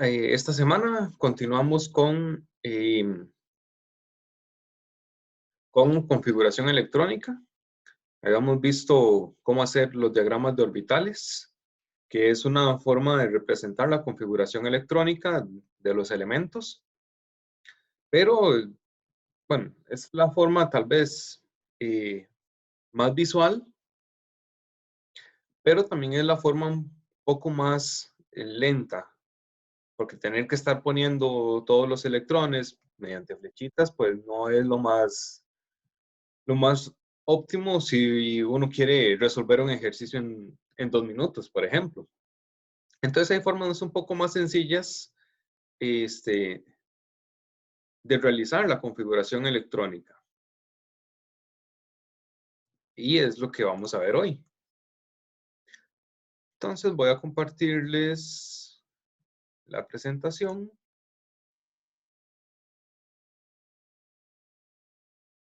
Esta semana continuamos con configuración electrónica. Habíamos visto cómo hacer los diagramas de orbitales, que es una forma de representar la configuración electrónica de los elementos. Pero, bueno, es la forma tal vez más visual, pero también es la forma un poco más lenta, porque tener que estar poniendo todos los electrones mediante flechitas, pues no es lo más óptimo si uno quiere resolver un ejercicio en 2 minutos, por ejemplo. Entonces hay formas un poco más sencillas de realizar la configuración electrónica. Y es lo que vamos a ver hoy. Entonces voy a compartirles la presentación.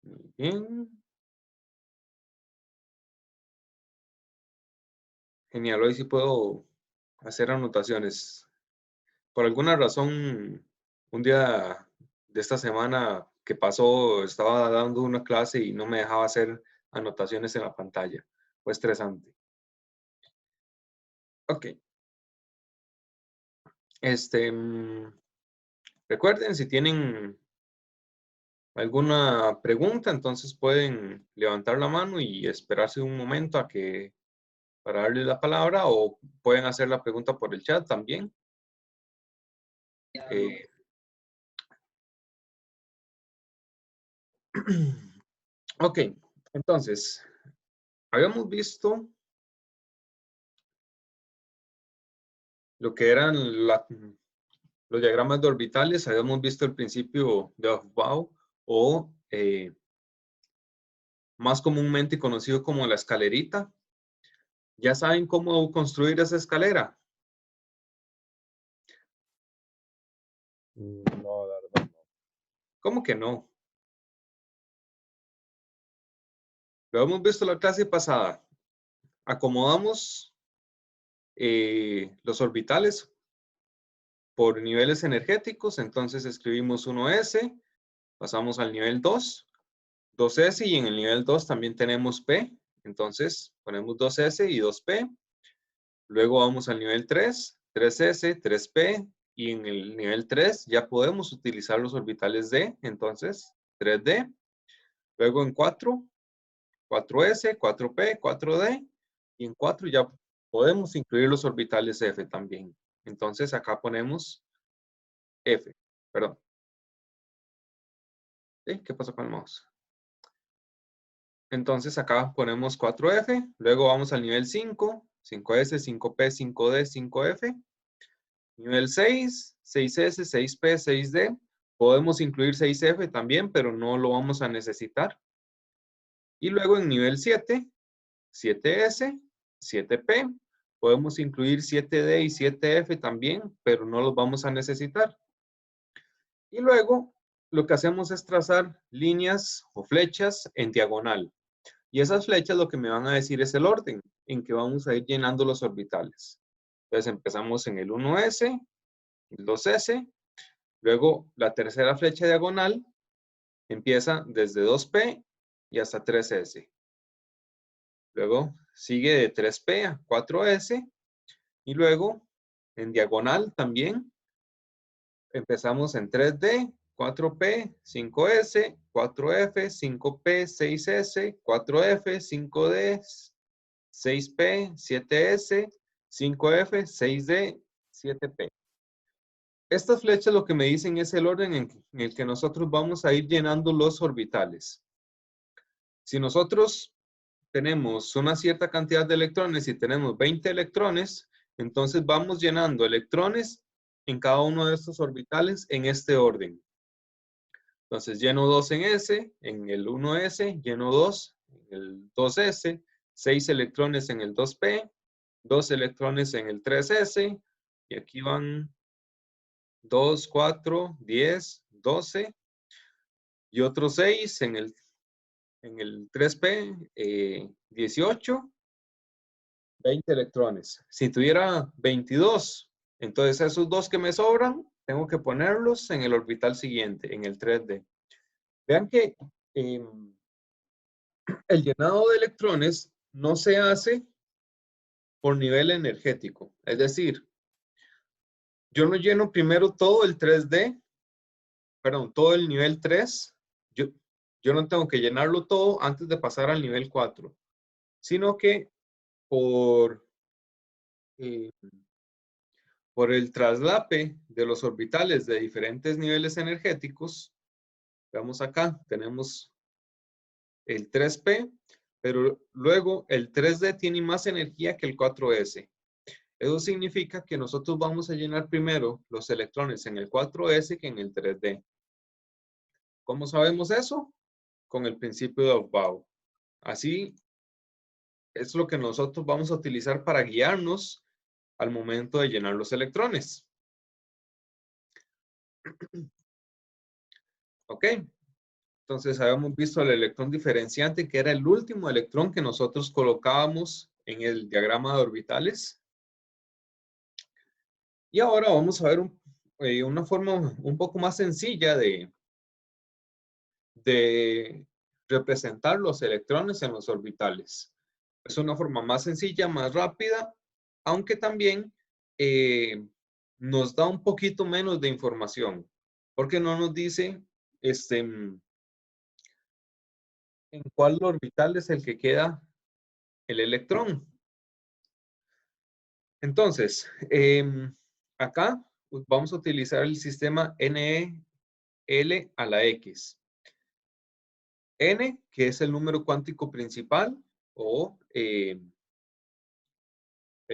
Muy bien. Genial, hoy sí puedo hacer anotaciones. Por alguna razón, un día de esta semana que pasó, estaba dando una clase y no me dejaba hacer anotaciones en la pantalla. Fue estresante. Ok. Recuerden, si tienen alguna pregunta, entonces pueden levantar la mano y esperarse un momento para darle la palabra, o pueden hacer la pregunta por el chat también. Ok, entonces, habíamos visto lo que eran los diagramas de orbitales, habíamos visto el principio de Aufbau, o más comúnmente conocido como la escalerita. ¿Ya saben cómo construir esa escalera? No, la verdad no. ¿Cómo que no? Lo hemos visto la clase pasada. Acomodamos los orbitales por niveles energéticos, entonces escribimos 1s, pasamos al nivel 2, 2s, y en el nivel 2 también tenemos P, entonces ponemos 2s y 2p. Luego vamos al nivel 3, 3s, 3p, y en el nivel 3 ya podemos utilizar los orbitales D, entonces 3d. Luego en 4, 4s, 4p, 4d, y en 4 ya podemos incluir los orbitales F también. Entonces acá ponemos F, perdón. ¿Sí? ¿Qué pasó con el mouse? Entonces acá ponemos 4F, luego vamos al nivel 5, 5S, 5P, 5D, 5F. Nivel 6, 6S, 6P, 6D. Podemos incluir 6F también, pero no lo vamos a necesitar. Y luego en nivel 7, 7S, 7P. Podemos incluir 7D y 7F también, pero no los vamos a necesitar. Y luego lo que hacemos es trazar líneas o flechas en diagonal. Y esas flechas lo que me van a decir es el orden en que vamos a ir llenando los orbitales. Entonces empezamos en el 1S, el 2S, luego la tercera flecha diagonal empieza desde 2P y hasta 3S. Luego sigue de 3P a 4S y luego en diagonal también empezamos en 3D, 4P, 5S, 4F, 5P, 6S, 4F, 5D, 6P, 7S, 5F, 6D, 7P. Estas flechas lo que me dicen es el orden en el que nosotros vamos a ir llenando los orbitales. Si nosotros tenemos una cierta cantidad de electrones y tenemos 20 electrones, entonces vamos llenando electrones en cada uno de estos orbitales en este orden. Entonces lleno 2 en S, en el 1S, lleno 2 en el 2S, 6 electrones en el 2P, 2 electrones en el 3S, y aquí van 2, 4, 10, 12, y otros 6 en el 3P, 18, 20 electrones. Si tuviera 22 Entonces, esos dos que me sobran, tengo que ponerlos en el orbital siguiente, en el 3D. Vean que el llenado de electrones no se hace por nivel energético. Es decir, yo no lleno primero todo el 3D, perdón, todo el nivel 3. Yo no tengo que llenarlo todo antes de pasar al nivel 4, sino que por, eh, por el traslape de los orbitales de diferentes niveles energéticos, veamos acá, tenemos el 3P, pero luego el 3D tiene más energía que el 4S. Eso significa que nosotros vamos a llenar primero los electrones en el 4S que en el 3D. ¿Cómo sabemos eso? Con el principio de Aufbau. Así es lo que nosotros vamos a utilizar para guiarnos al momento de llenar los electrones. ¿Ok? Entonces habíamos visto el electrón diferenciante, que era el último electrón que nosotros colocábamos en el diagrama de orbitales. Y ahora vamos a ver una forma un poco más sencilla de representar los electrones en los orbitales. Es una forma más sencilla, más rápida, aunque también nos da un poquito menos de información, porque no nos dice en cuál orbital es el que queda el electrón. Entonces, acá vamos a utilizar el sistema NEL a la X. N, que es el número cuántico principal, o el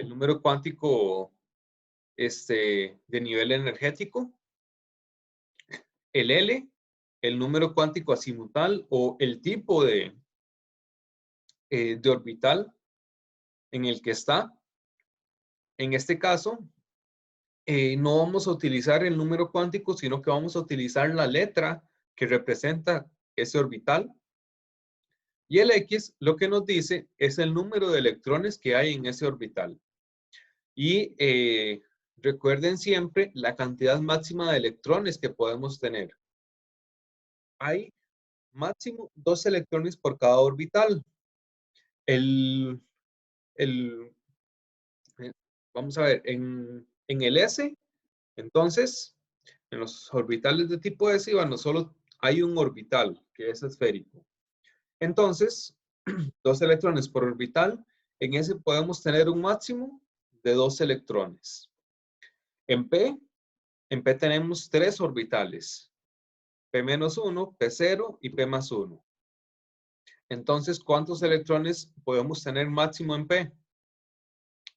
número cuántico de nivel energético. El L, el número cuántico azimutal o el tipo de orbital en el que está. En este caso, no vamos a utilizar el número cuántico, sino que vamos a utilizar la letra que representa ese orbital. Y el X lo que nos dice es el número de electrones que hay en ese orbital. Y recuerden siempre la cantidad máxima de electrones que podemos tener. Hay máximo 2 electrones por cada orbital. El, vamos a ver, en el S, entonces, en los orbitales de tipo S, bueno, solo hay un orbital que es esférico. Entonces, 2 electrones por orbital, en ese podemos tener un máximo de 2 electrones. En P tenemos 3 orbitales, P-1, P0 y P+1. Entonces, ¿cuántos electrones podemos tener máximo en P?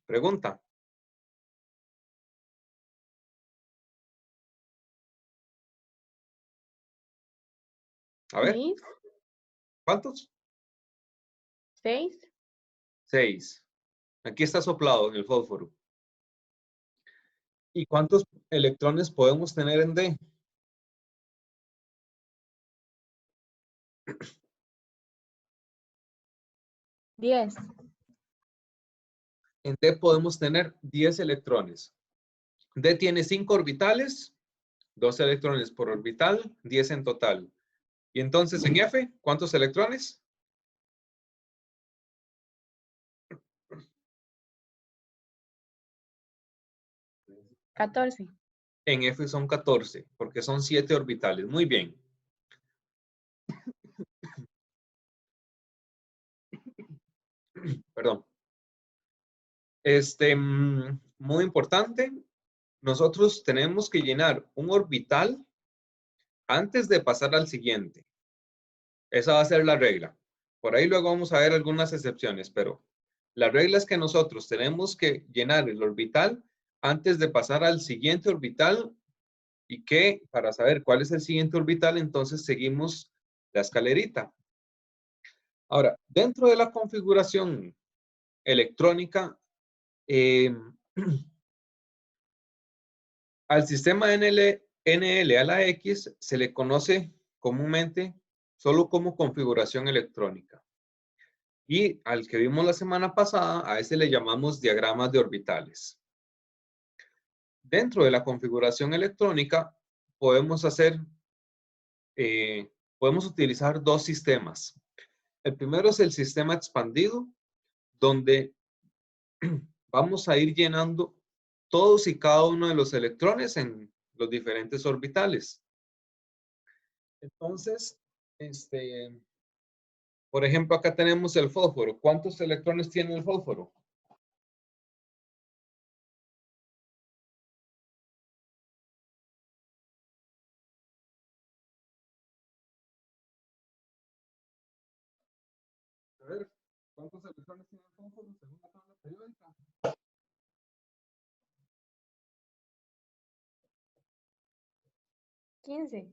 Pregunta. A ver, 6. ¿cuántos? 6. 6. Aquí está soplado en el fósforo. ¿Y cuántos electrones podemos tener en D? Diez. En D podemos tener 10 electrones. D tiene 5 orbitales, 2 electrones por orbital, 10 en total. Y entonces en F, ¿cuántos electrones? 14. En F son 14, porque son 7 orbitales. Muy bien. Perdón. Muy importante, nosotros tenemos que llenar un orbital antes de pasar al siguiente. Esa va a ser la regla. Por ahí luego vamos a ver algunas excepciones, pero la regla es que nosotros tenemos que llenar el orbital antes de pasar al siguiente orbital y que para saber cuál es el siguiente orbital, entonces seguimos la escalerita. Ahora, dentro de la configuración electrónica, al sistema NL a la X se le conoce comúnmente solo como configuración electrónica. Y al que vimos la semana pasada, a ese le llamamos diagramas de orbitales. Dentro de la configuración electrónica podemos podemos utilizar dos sistemas. El primero es el sistema expandido, donde vamos a ir llenando todos y cada uno de los electrones en los diferentes orbitales. Entonces, por ejemplo, acá tenemos el fósforo. ¿Cuántos electrones tiene el fósforo? A ver, ¿cuántos electrones tiene el fósforo según la tabla periódica? 15.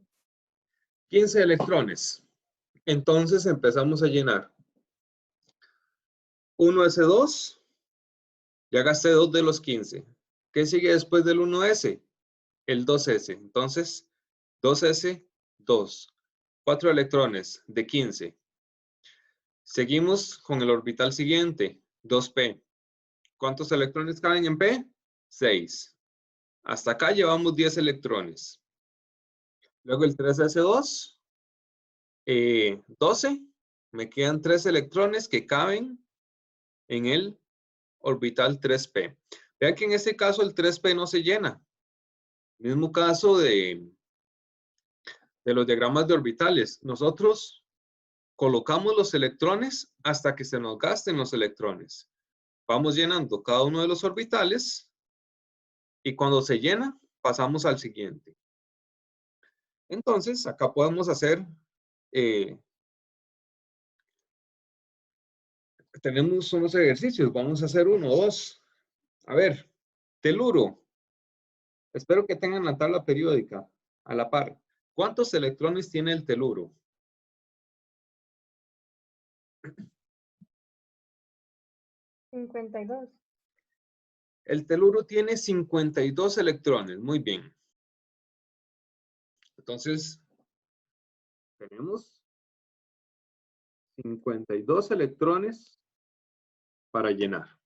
15 electrones. Entonces empezamos a llenar. 1s2, ya gasté 2 de los 15. ¿Qué sigue después del 1s? El 2s. Entonces, 2s, 2. 4 electrones de 15. Seguimos con el orbital siguiente, 2p. ¿Cuántos electrones caben en p? 6. Hasta acá llevamos 10 electrones. Luego el 3s2, 12. Me quedan 3 electrones que caben en el orbital 3p. Vean que en este caso el 3p no se llena. Mismo caso de los diagramas de orbitales. Nosotros colocamos los electrones hasta que se nos gasten los electrones. Vamos llenando cada uno de los orbitales y cuando se llena, pasamos al siguiente. Entonces, acá podemos hacer, tenemos unos ejercicios. Vamos a hacer 1, 2. A ver, teluro. Espero que tengan la tabla periódica a la par. ¿Cuántos electrones tiene el teluro? 52. El teluro tiene 52 electrones. Muy bien. Entonces, tenemos 52 electrones para llenar.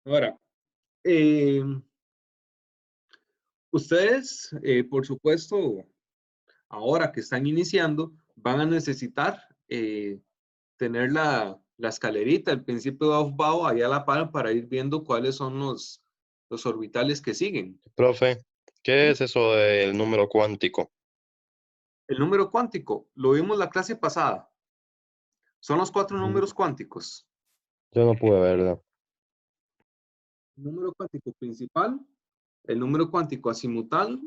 Ahora, ustedes, por supuesto, ahora que están iniciando, van a necesitar tener la escalerita, el principio de Aufbau ahí a la par para ir viendo cuáles son los orbitales que siguen. Profe, ¿qué es eso del número cuántico? El número cuántico, lo vimos la clase pasada. Son los 4 números cuánticos. Yo no pude verlo. El número cuántico principal, el número cuántico azimutal,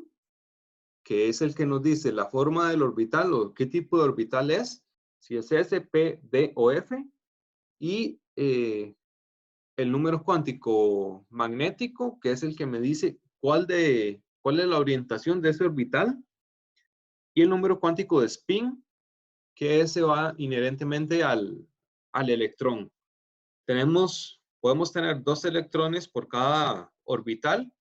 que es el que nos dice la forma del orbital o qué tipo de orbital es, si es S, P, D o F, y el número cuántico magnético, que es el que me dice cuál es la orientación de ese orbital, y el número cuántico de spin, que ese va inherentemente al electrón. Podemos tener 2 electrones por cada orbital.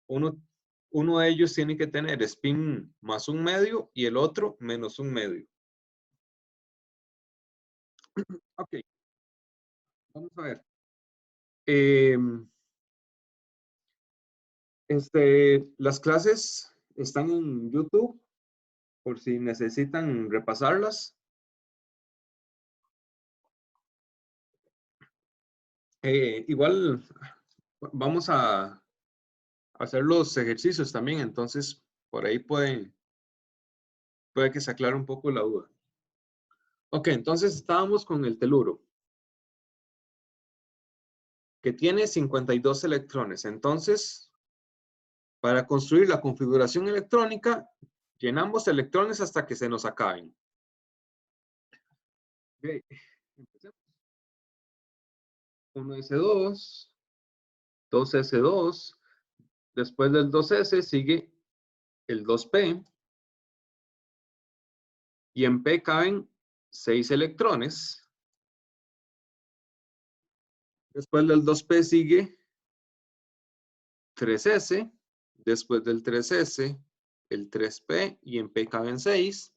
Uno de ellos tiene que tener spin más 1/2 y el otro menos 1/2. Ok. Vamos a ver. Las clases están en YouTube por si necesitan repasarlas. Igual vamos a hacer los ejercicios también, entonces por ahí puede que se aclare un poco la duda. Ok, entonces estábamos con el teluro, que tiene 52 electrones. Entonces, para construir la configuración electrónica, llenamos electrones hasta que se nos acaben. Ok, empecemos. 1s2, 2s2, después del 2s sigue el 2p, y en p caben 6 electrones. Después del 2p sigue 3s, después del 3s el 3p y en p caben 6.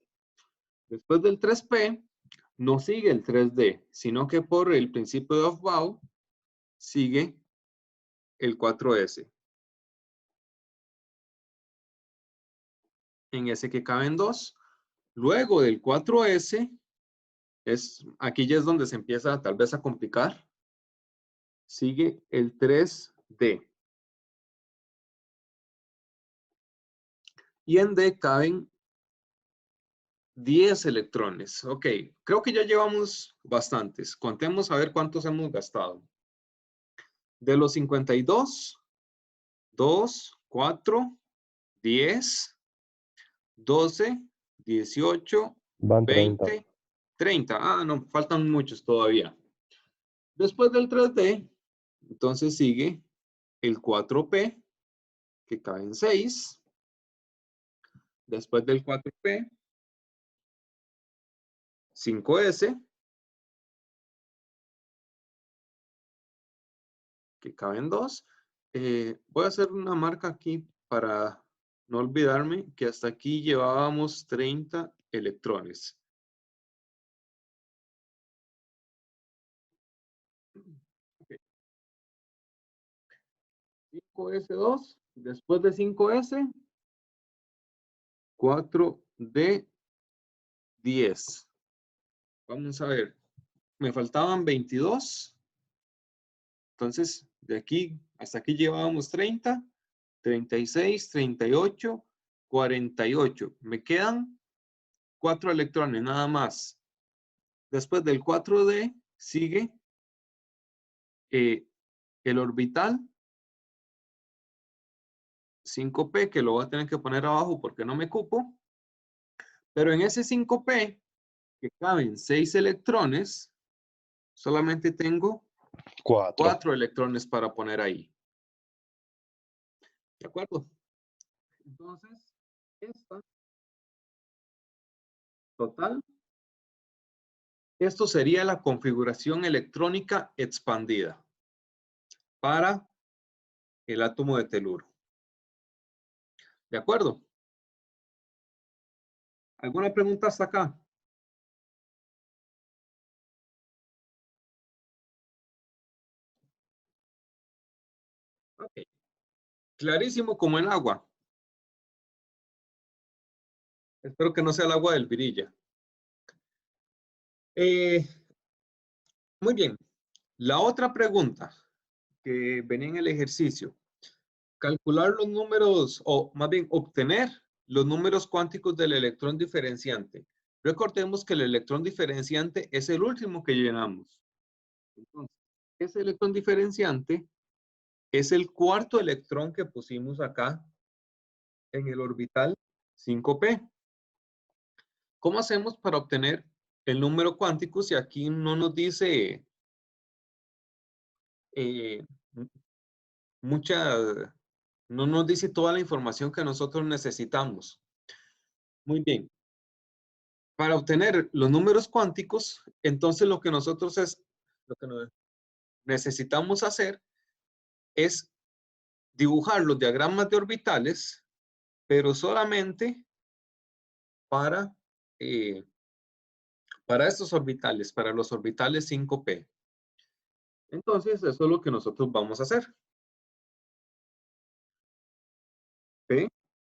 Después del 3p no sigue el 3d, sino que por el principio de Aufbau sigue el 4s. en S que caben 2. Luego del 4S, aquí ya es donde se empieza tal vez a complicar. Sigue el 3D. Y en D caben 10 electrones. Ok, creo que ya llevamos bastantes. Contemos a ver cuántos hemos gastado. De los 52, 2, 4, 10, 12, 18, Van 30. 20, 30. Ah, no, faltan muchos todavía. Después del 3D, entonces sigue el 4P, que caben 6. Después del 4P, 5S, que caben 2. Voy a hacer una marca aquí para no olvidarme que hasta aquí llevábamos 30 electrones. Okay. 5S2, después de 5S, 4D10. Vamos a ver, me faltaban 22. Entonces, de aquí hasta aquí llevábamos 30, 36, 38, 48. Me quedan 4 electrones nada más. Después del 4D sigue el orbital 5P, que lo voy a tener que poner abajo porque no me cupo. Pero en ese 5P, que caben 6 electrones, solamente tengo 4 electrones para poner ahí. ¿De acuerdo? Entonces, esta total. Esto sería la configuración electrónica expandida para el átomo de teluro. ¿De acuerdo? ¿Alguna pregunta hasta acá? Ok. Clarísimo como el agua. Espero que no sea el agua del Virilla. Muy bien. La otra pregunta que venía en el ejercicio. Calcular los números, o más bien obtener los números cuánticos del electrón diferenciante. Recordemos que el electrón diferenciante es el último que llenamos. Entonces, ese electrón diferenciante es el cuarto electrón que pusimos acá en el orbital 5P. ¿Cómo hacemos para obtener el número cuántico si aquí no nos dice no nos dice toda la información que nosotros necesitamos? Muy bien. Para obtener los números cuánticos, entonces lo que nosotros necesitamos hacer es dibujar los diagramas de orbitales, pero solamente para estos orbitales, para los orbitales 5P. Entonces, eso es lo que nosotros vamos a hacer. P,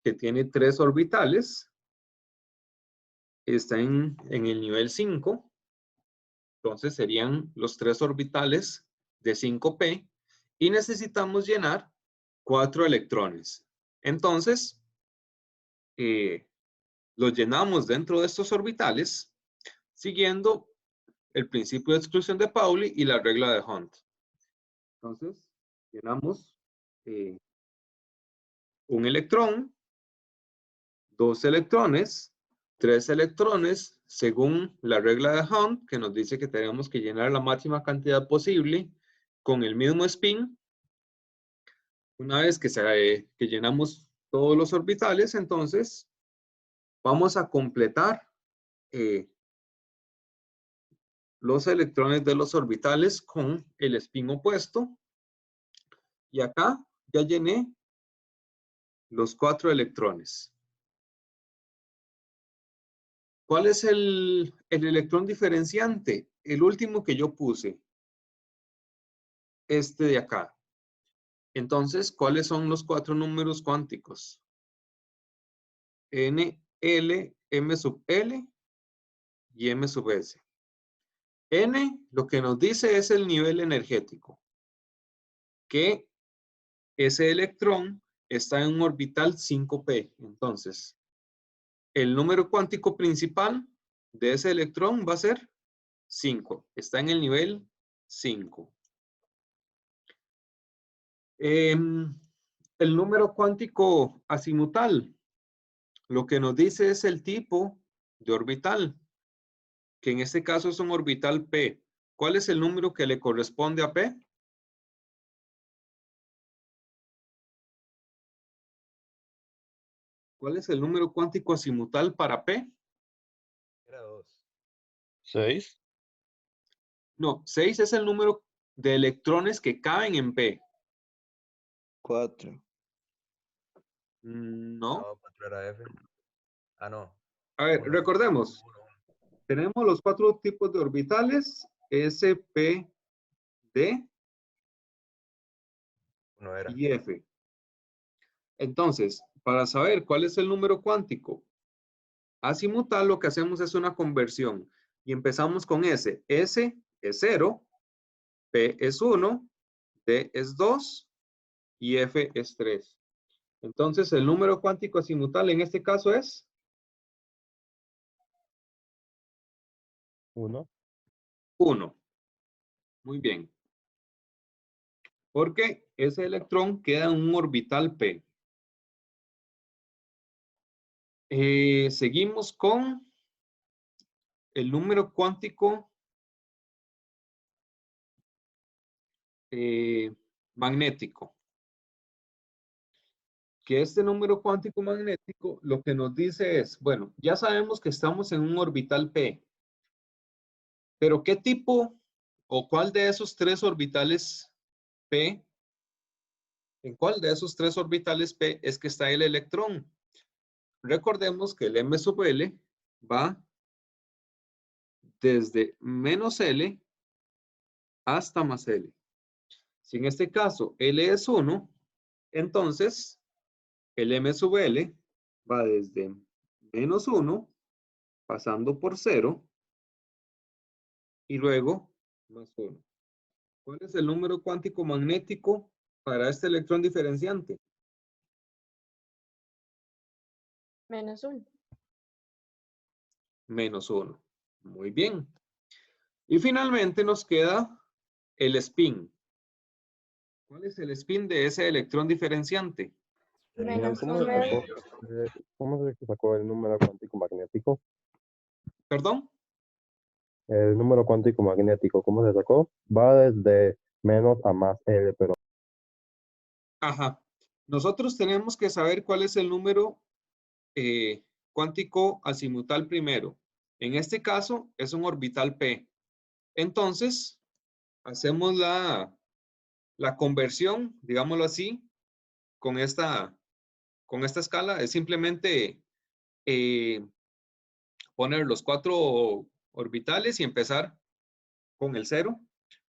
que tiene 3 orbitales, está en el nivel 5. Entonces, serían los 3 orbitales de 5P y necesitamos llenar 4 electrones. Entonces, los llenamos dentro de estos orbitales siguiendo el principio de exclusión de Pauli y la regla de Hunt. Entonces, llenamos un electrón, 2 electrones, 3 electrones, según la regla de Hunt, que nos dice que tenemos que llenar la máxima cantidad posible con el mismo spin. Una vez que llenamos todos los orbitales, entonces vamos a completar los electrones de los orbitales con el spin opuesto. Y acá ya llené los 4 electrones. ¿Cuál es el electrón diferenciante? El último que yo puse. Este de acá. Entonces, ¿cuáles son los 4 números cuánticos? N, L, M sub L y M sub S. N lo que nos dice es el nivel energético, que ese electrón está en un orbital 5p. Entonces, el número cuántico principal de ese electrón va a ser 5. Está en el nivel 5. El número cuántico azimutal, lo que nos dice es el tipo de orbital, que en este caso es un orbital P. ¿Cuál es el número que le corresponde a P? ¿Cuál es el número cuántico azimutal para P? Era 2. 6. No, 6 es el número de electrones que caben en P. 4. No. No, 4 era F. Ah, no. A ver, Uno. recordemos. 1. Tenemos los 4 tipos de orbitales, S, P, D 1 era. y F. Entonces, para saber cuál es el número cuántico azimutal, lo que hacemos es una conversión. Y empezamos con S. S es 0, P es 1, D es 2 y F es 3. Entonces, el número cuántico azimutal en este caso es 1. 1. Muy bien. Porque ese electrón queda en un orbital P. Seguimos con el número cuántico magnético. Que este número cuántico magnético lo que nos dice es, bueno, ya sabemos que estamos en un orbital P, pero ¿qué tipo o cuál de esos 3 orbitales P, en cuál de esos 3 orbitales P es que está el electrón? Recordemos que el M sub L va desde menos L hasta más L. Si en este caso L es 1, entonces el M sub L va desde menos 1, pasando por 0, y luego más 1. ¿Cuál es el número cuántico magnético para este electrón diferenciante? -1. Menos 1. Muy bien. Y finalmente nos queda el spin. ¿Cuál es el spin de ese electrón diferenciante? Menos ¿Cómo uno. se sacó el número cuántico magnético? ¿Perdón? El número cuántico magnético, ¿cómo se sacó? Va desde menos a más L, pero Ajá. Nosotros tenemos que saber cuál es el número cuántico azimutal primero. En este caso es un orbital P. Entonces, hacemos la conversión, digámoslo así, con esta escala. Es simplemente poner los 4 orbitales y empezar con el 0.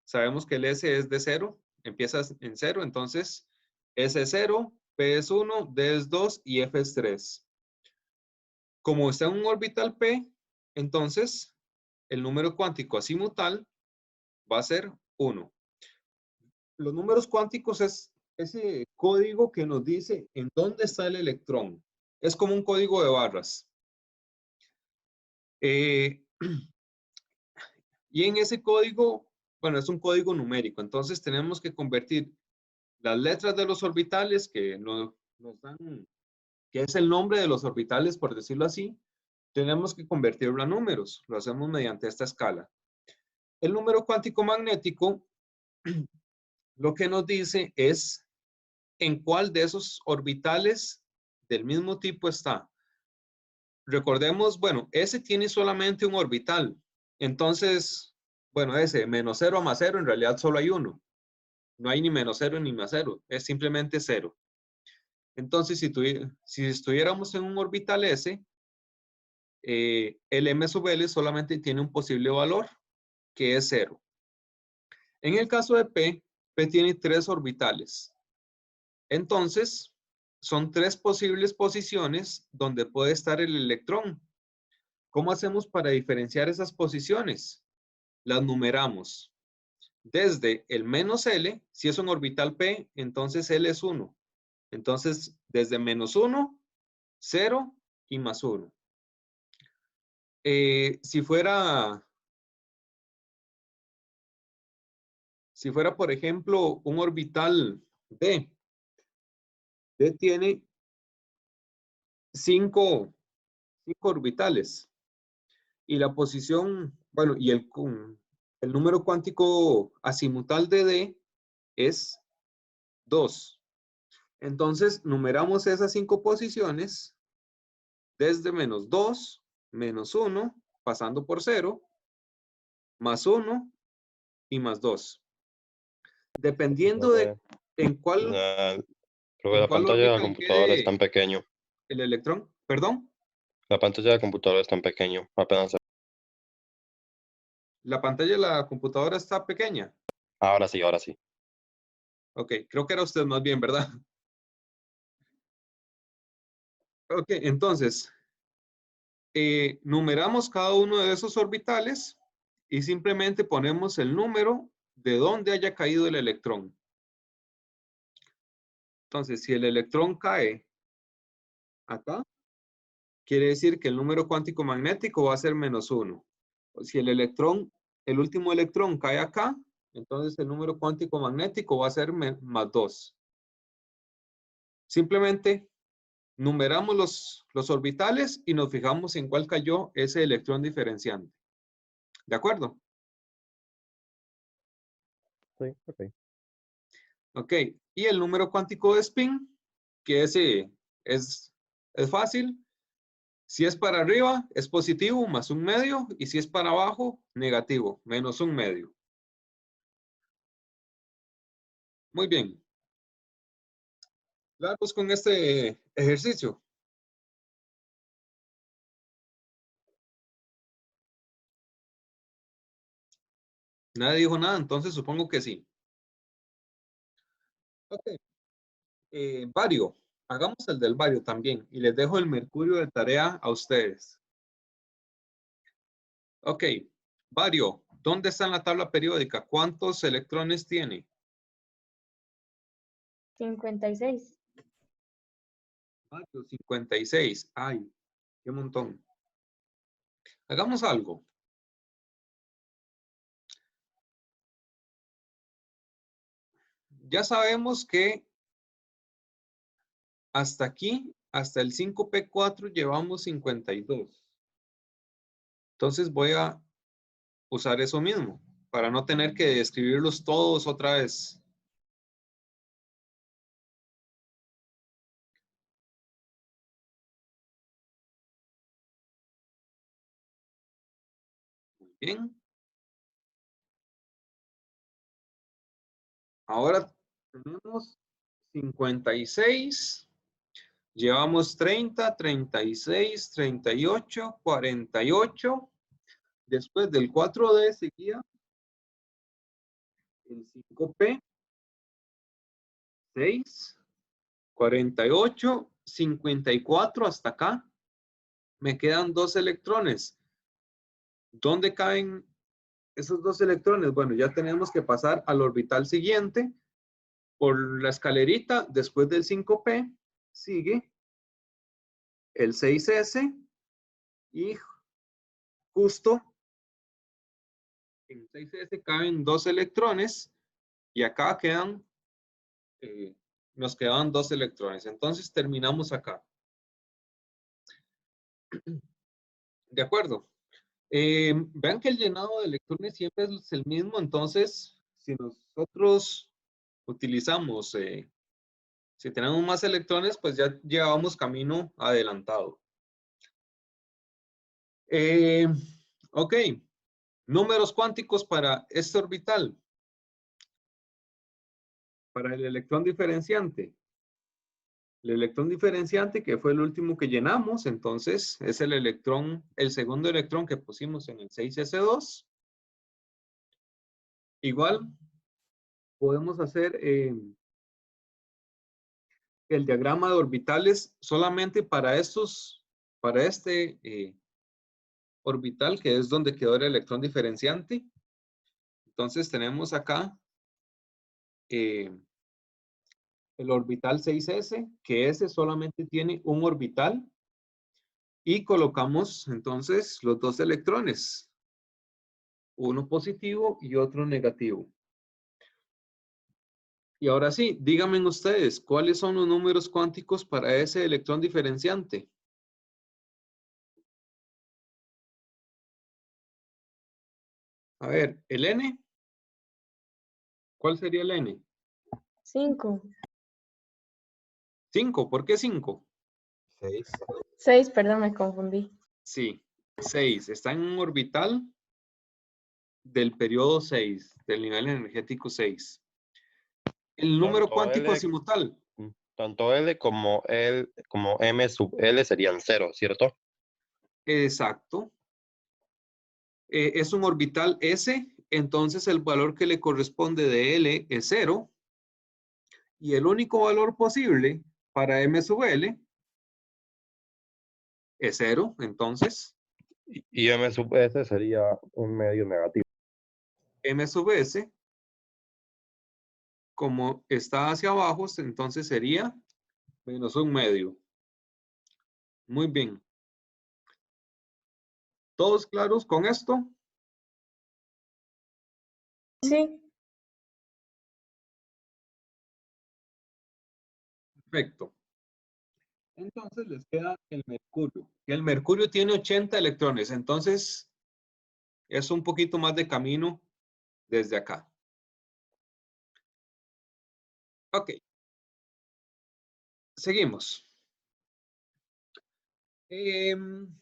Sabemos que el S es de 0, empiezas en 0, entonces S es 0, P es 1, D es 2 y F es 3. Como está en un orbital P, entonces el número cuántico azimutal va a ser 1. Los números cuánticos es ese código que nos dice en dónde está el electrón. Es como un código de barras. Y en ese código, bueno, es un código numérico, entonces tenemos que convertir las letras de los orbitales que nos dan, que es el nombre de los orbitales, por decirlo así, tenemos que convertirlo a números. Lo hacemos mediante esta escala. El número cuántico magnético lo que nos dice es en cuál de esos orbitales del mismo tipo está. Recordemos, bueno, ese tiene solamente un orbital. Entonces, bueno, ese menos 0 a más 0, en realidad solo hay uno. No hay ni menos 0 ni más 0, es simplemente 0. Entonces, si estuviéramos en un orbital S, el M sub L solamente tiene un posible valor, que es 0. En el caso de P, P tiene 3 orbitales. Entonces, son 3 posibles posiciones donde puede estar el electrón. ¿Cómo hacemos para diferenciar esas posiciones? Las numeramos. Desde el menos L, si es un orbital P, entonces L es 1. Entonces, desde menos 1, 0 y más 1. Si fuera, por ejemplo, un orbital D, D tiene 5 orbitales. Y la posición, bueno, y el número cuántico azimutal de D es 2. Entonces, numeramos esas 5 posiciones desde menos 2, menos 1, pasando por 0, más 1 y más 2. Dependiendo de en cuál Creo que la pantalla de la orbital computadora es quede tan pequeño. el electrón. ¿Perdón? La pantalla de la computadora es tan pequeño. Apenas. La pantalla de la computadora está pequeña. Ahora sí, ahora sí. Ok, creo que era usted más bien, ¿verdad? Ok, entonces, numeramos cada uno de esos orbitales y simplemente ponemos el número de donde haya caído el electrón. Entonces, si el electrón cae acá, quiere decir que el número cuántico magnético va a ser menos 1. Si el último electrón cae acá, entonces el número cuántico magnético va a ser más 2. Simplemente numeramos los orbitales y nos fijamos en cuál cayó ese electrón diferenciante. ¿De acuerdo? Sí, ok. Ok, y el número cuántico de spin, que ese es fácil. Si es para arriba, es positivo, más un medio, y si es para abajo, negativo, menos un medio. Muy bien. Claros con este ejercicio. Nadie dijo nada, entonces supongo que sí. Ok. Bario. Hagamos el del bario también, y les dejo el mercurio de tarea a ustedes. Ok. Bario, ¿dónde está en la tabla periódica? ¿Cuántos electrones tiene? 56. Bario, 56. Ay, qué montón. Hagamos algo. Ya sabemos que hasta aquí, hasta el 5P4, llevamos 52. Entonces voy a usar eso mismo, para no tener que escribirlos todos otra vez. Muy bien. Ahora tenemos 56. Llevamos 30, 36, 38, 48. Después del 4D seguía el 5P, 6, 48, 54 hasta acá. Me quedan 2 electrones. ¿Dónde caen esos 2 electrones? Bueno, ya tenemos que pasar al orbital siguiente. Por la escalerita, después del 5P, sigue el 6S y justo en 6S caben 2 electrones y acá nos quedan 2 electrones. Entonces terminamos acá. ¿De acuerdo? Vean que el llenado de electrones siempre es el mismo, entonces si nosotros utilizamos, si tenemos más electrones, pues ya llevamos camino adelantado. Ok, números cuánticos para este orbital, para el electrón diferenciante. El electrón diferenciante, que fue el último que llenamos, entonces es el segundo electrón que pusimos en el 6s2. Igual podemos hacer el diagrama de orbitales solamente para este orbital, que es donde quedó el electrón diferenciante. Entonces tenemos acá el orbital 6s, que ese solamente tiene un orbital. Y colocamos entonces los dos electrones, uno positivo y otro negativo. Y ahora sí, díganme ustedes, ¿cuáles son los números cuánticos para ese electrón diferenciante? A ver, el N. ¿Cuál sería el N? 5. 5. ¿Por qué 5? 6. 6, perdón, me confundí. Sí, 6. Está en un orbital del periodo 6, del nivel energético 6. El número Tanto cuántico L, azimutal. tanto L como M sub L serían 0, ¿cierto? Exacto. Es un orbital S, entonces el valor que le corresponde de L es 0. Y el único valor posible para M sub L es 0. Entonces, Y M sub S sería un medio negativo. M sub S, como está hacia abajo, entonces sería menos un medio. Muy bien. ¿Todos claros con esto? Sí. Perfecto. Entonces les queda el mercurio. Y el mercurio tiene 80 electrones, entonces es un poquito más de camino desde acá. Ok. Seguimos. Vean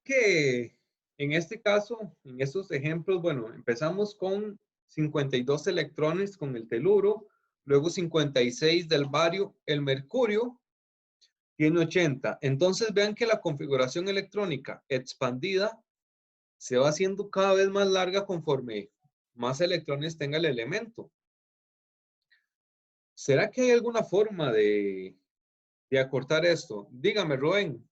que en este caso, en estos ejemplos, bueno, empezamos con 52 electrones con el teluro, luego 56 del bario, el mercurio tiene 80. Entonces vean que la configuración electrónica expandida se va haciendo cada vez más larga conforme más electrones tenga el elemento. ¿Será que hay alguna forma de acortar esto? Dígame, Rubén.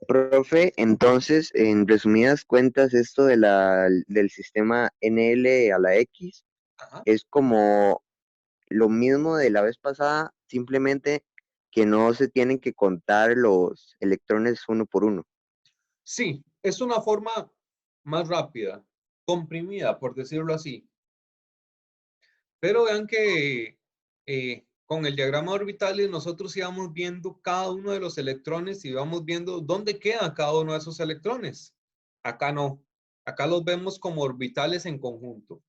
Profe, entonces, en resumidas cuentas, esto de del sistema NL a la X Ajá. es como lo mismo de la vez pasada, simplemente que no se tienen que contar los electrones uno por uno. Sí, es una forma más rápida, comprimida, por decirlo así. Pero vean que con el diagrama de orbitales nosotros íbamos viendo cada uno de los electrones y íbamos viendo dónde queda cada uno de esos electrones. Acá no. Acá los vemos como orbitales en conjunto.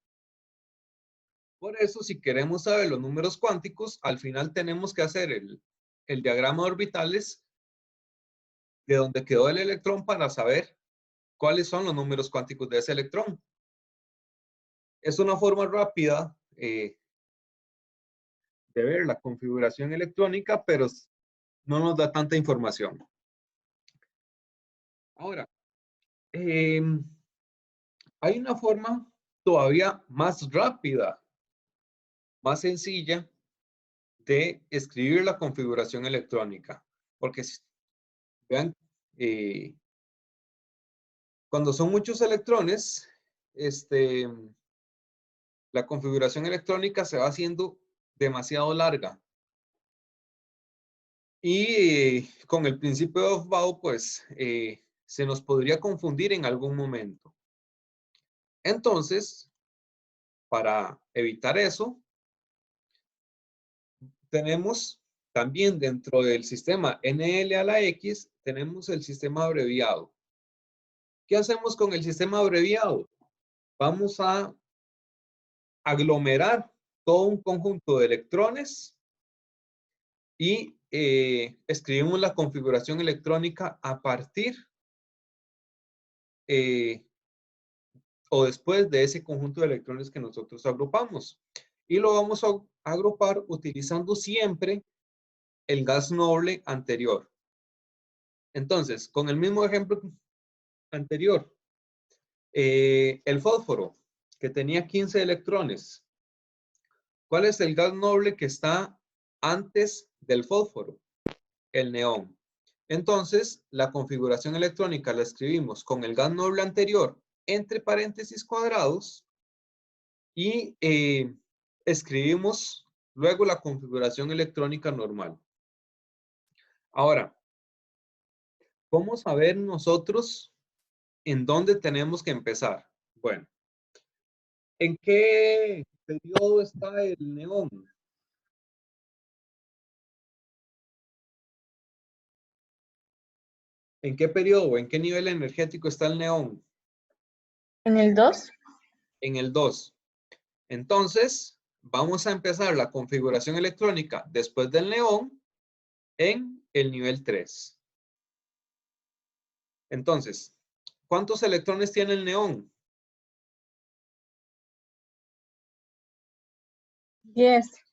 Por eso, si queremos saber los números cuánticos, al final tenemos que hacer el diagrama de orbitales de donde quedó el electrón para saber cuáles son los números cuánticos de ese electrón. Es una forma rápida de ver la configuración electrónica, pero no nos da tanta información. Ahora, hay una forma todavía más rápida, más sencilla de escribir la configuración electrónica. Porque vean, cuando son muchos electrones, la configuración electrónica se va haciendo demasiado larga. Y con el principio de Aufbau, pues, se nos podría confundir en algún momento. Entonces, para evitar eso, tenemos también dentro del sistema NL a la X, tenemos el sistema abreviado. ¿Qué hacemos con el sistema abreviado? Vamos a aglomerar todo un conjunto de electrones y escribimos la configuración electrónica a partir o después de ese conjunto de electrones que nosotros agrupamos. Y lo vamos a agrupar utilizando siempre el gas noble anterior. Entonces, con el mismo ejemplo anterior, el fósforo, que tenía 15 electrones, ¿Cuál es el gas noble que está antes del fósforo? El neón. Entonces, la configuración electrónica la escribimos con el gas noble anterior entre paréntesis cuadrados y escribimos luego la configuración electrónica normal. Ahora, ¿cómo saber nosotros en dónde tenemos que empezar? Bueno, ¿en qué periodo está el neón? ¿En qué periodo o en qué nivel energético está el neón? ¿En el 2? En el 2. Entonces, vamos a empezar la configuración electrónica después del neón en el nivel 3. Entonces, ¿cuántos electrones tiene el neón? 10.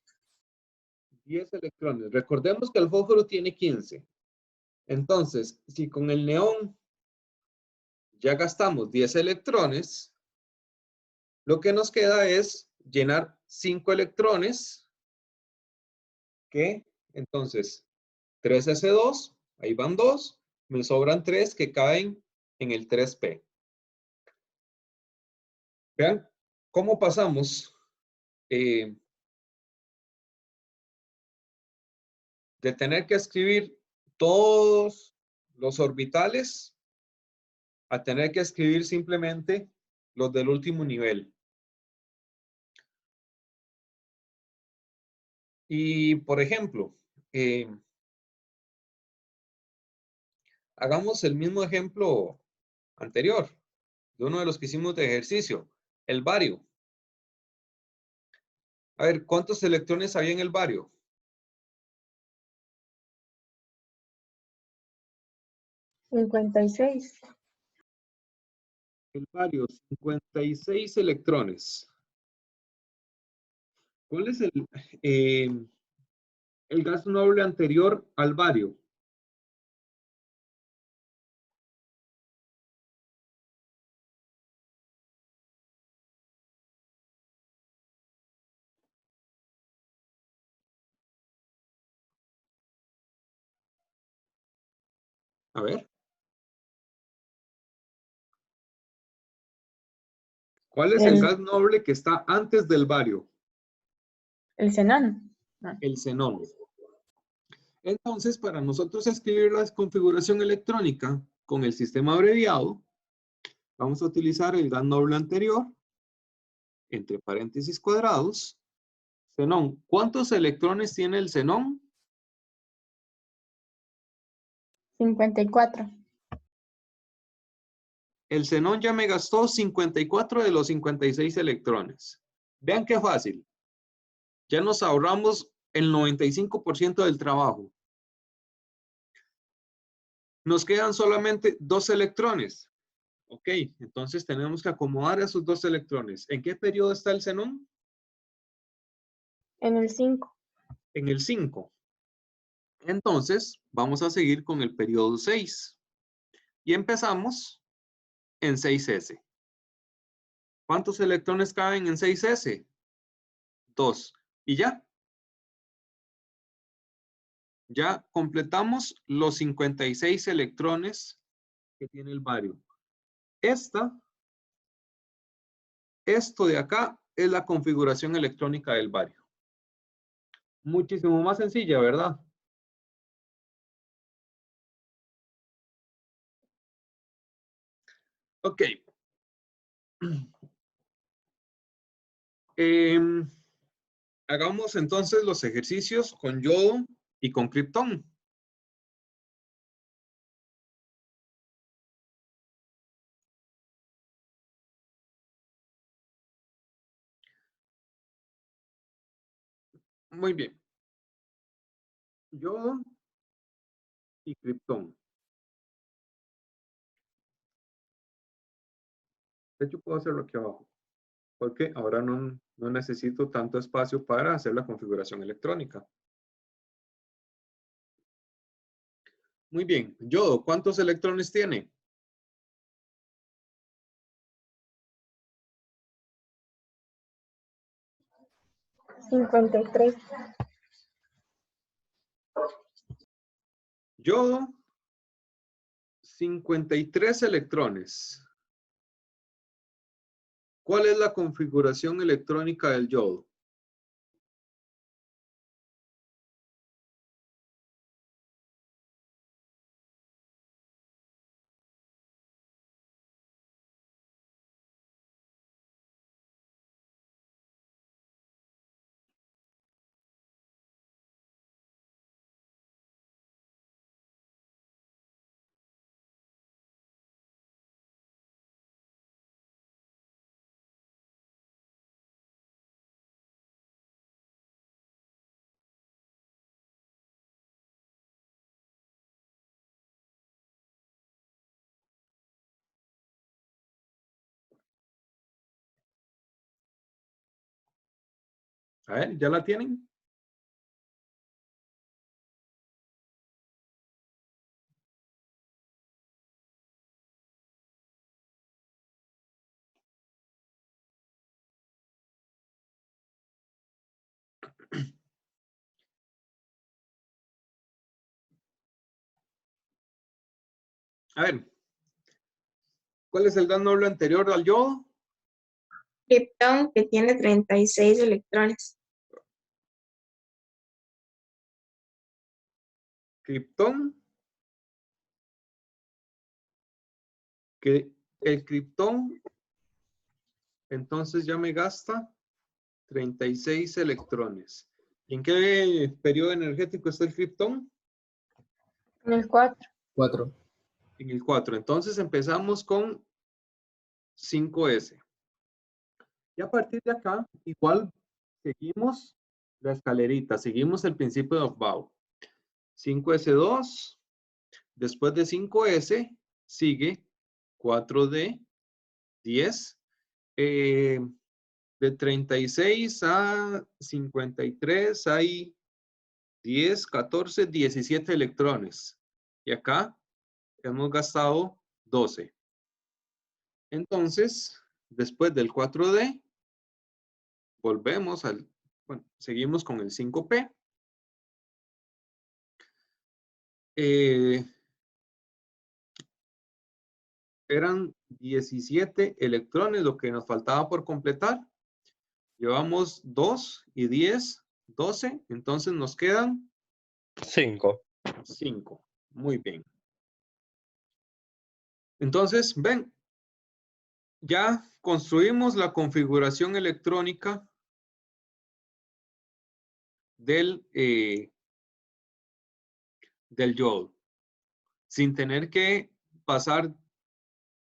10 electrones. Recordemos que el fósforo tiene 15. Entonces, si con el neón ya gastamos 10 electrones, lo que nos queda es llenar 5 electrones, que entonces 3s2, ahí van 2, me sobran 3 que caen en el 3p. Vean cómo pasamos de tener que escribir todos los orbitales a tener que escribir simplemente los del último nivel. Y, por ejemplo, hagamos el mismo ejemplo anterior, de uno de los que hicimos de ejercicio, el bario. A ver, ¿cuántos electrones había en el bario? 56. El bario, 56 electrones. ¿Cuál es el gas noble anterior al bario? A ver. ¿Cuál es el gas noble que está antes del bario? El xenón. Ah, El xenón. Entonces, para nosotros escribir la configuración electrónica con el sistema abreviado, vamos a utilizar el gas noble anterior, entre paréntesis cuadrados, xenón. ¿Cuántos electrones tiene el xenón? 54. El xenón ya me gastó 54 de los 56 electrones. Vean qué fácil. Ya nos ahorramos el 95% del trabajo. Nos quedan solamente 2 electrones. Ok, entonces tenemos que acomodar esos 2 electrones. ¿En qué periodo está el xenón? En el 5. En el 5. Entonces, vamos a seguir con el periodo 6. Y empezamos en 6s. ¿Cuántos electrones caben en 6s? 2. Y ya. Ya completamos los 56 electrones que tiene el bario. Esto de acá es la configuración electrónica del bario. Muchísimo más sencilla, ¿verdad? Ok. Hagamos entonces los ejercicios con yodo y con kriptón. Muy bien. Yodo y kriptón. De hecho, puedo hacerlo aquí abajo, porque ahora no necesito tanto espacio para hacer la configuración electrónica. Muy bien. Yodo, ¿cuántos electrones tiene? 53. Yodo, 53 electrones. ¿Cuál es la configuración electrónica del yodo? A ver, ¿ya la tienen? A ver, ¿cuál es el gas noble anterior al yodo? Krypton, que tiene 36 electrones. Krypton. Que el Krypton entonces ya me gasta 36 electrones. ¿En qué periodo energético está el Krypton? En el 4. 4. En el 4. Entonces empezamos con 5S. Y a partir de acá, igual seguimos la escalerita, seguimos el principio de Aufbau. 5S2, después de 5S, sigue 4D, 10. De 36 a 53 hay 10, 14, 17 electrones. Y acá hemos gastado 12. Entonces, después del 4D, volvemos al, bueno, seguimos con el 5P. Eran 17 electrones lo que nos faltaba por completar. Llevamos 2 y 10, 12. Entonces nos quedan 5. 5. Muy bien. Entonces, ven, ya construimos la configuración electrónica del yodo, sin tener que pasar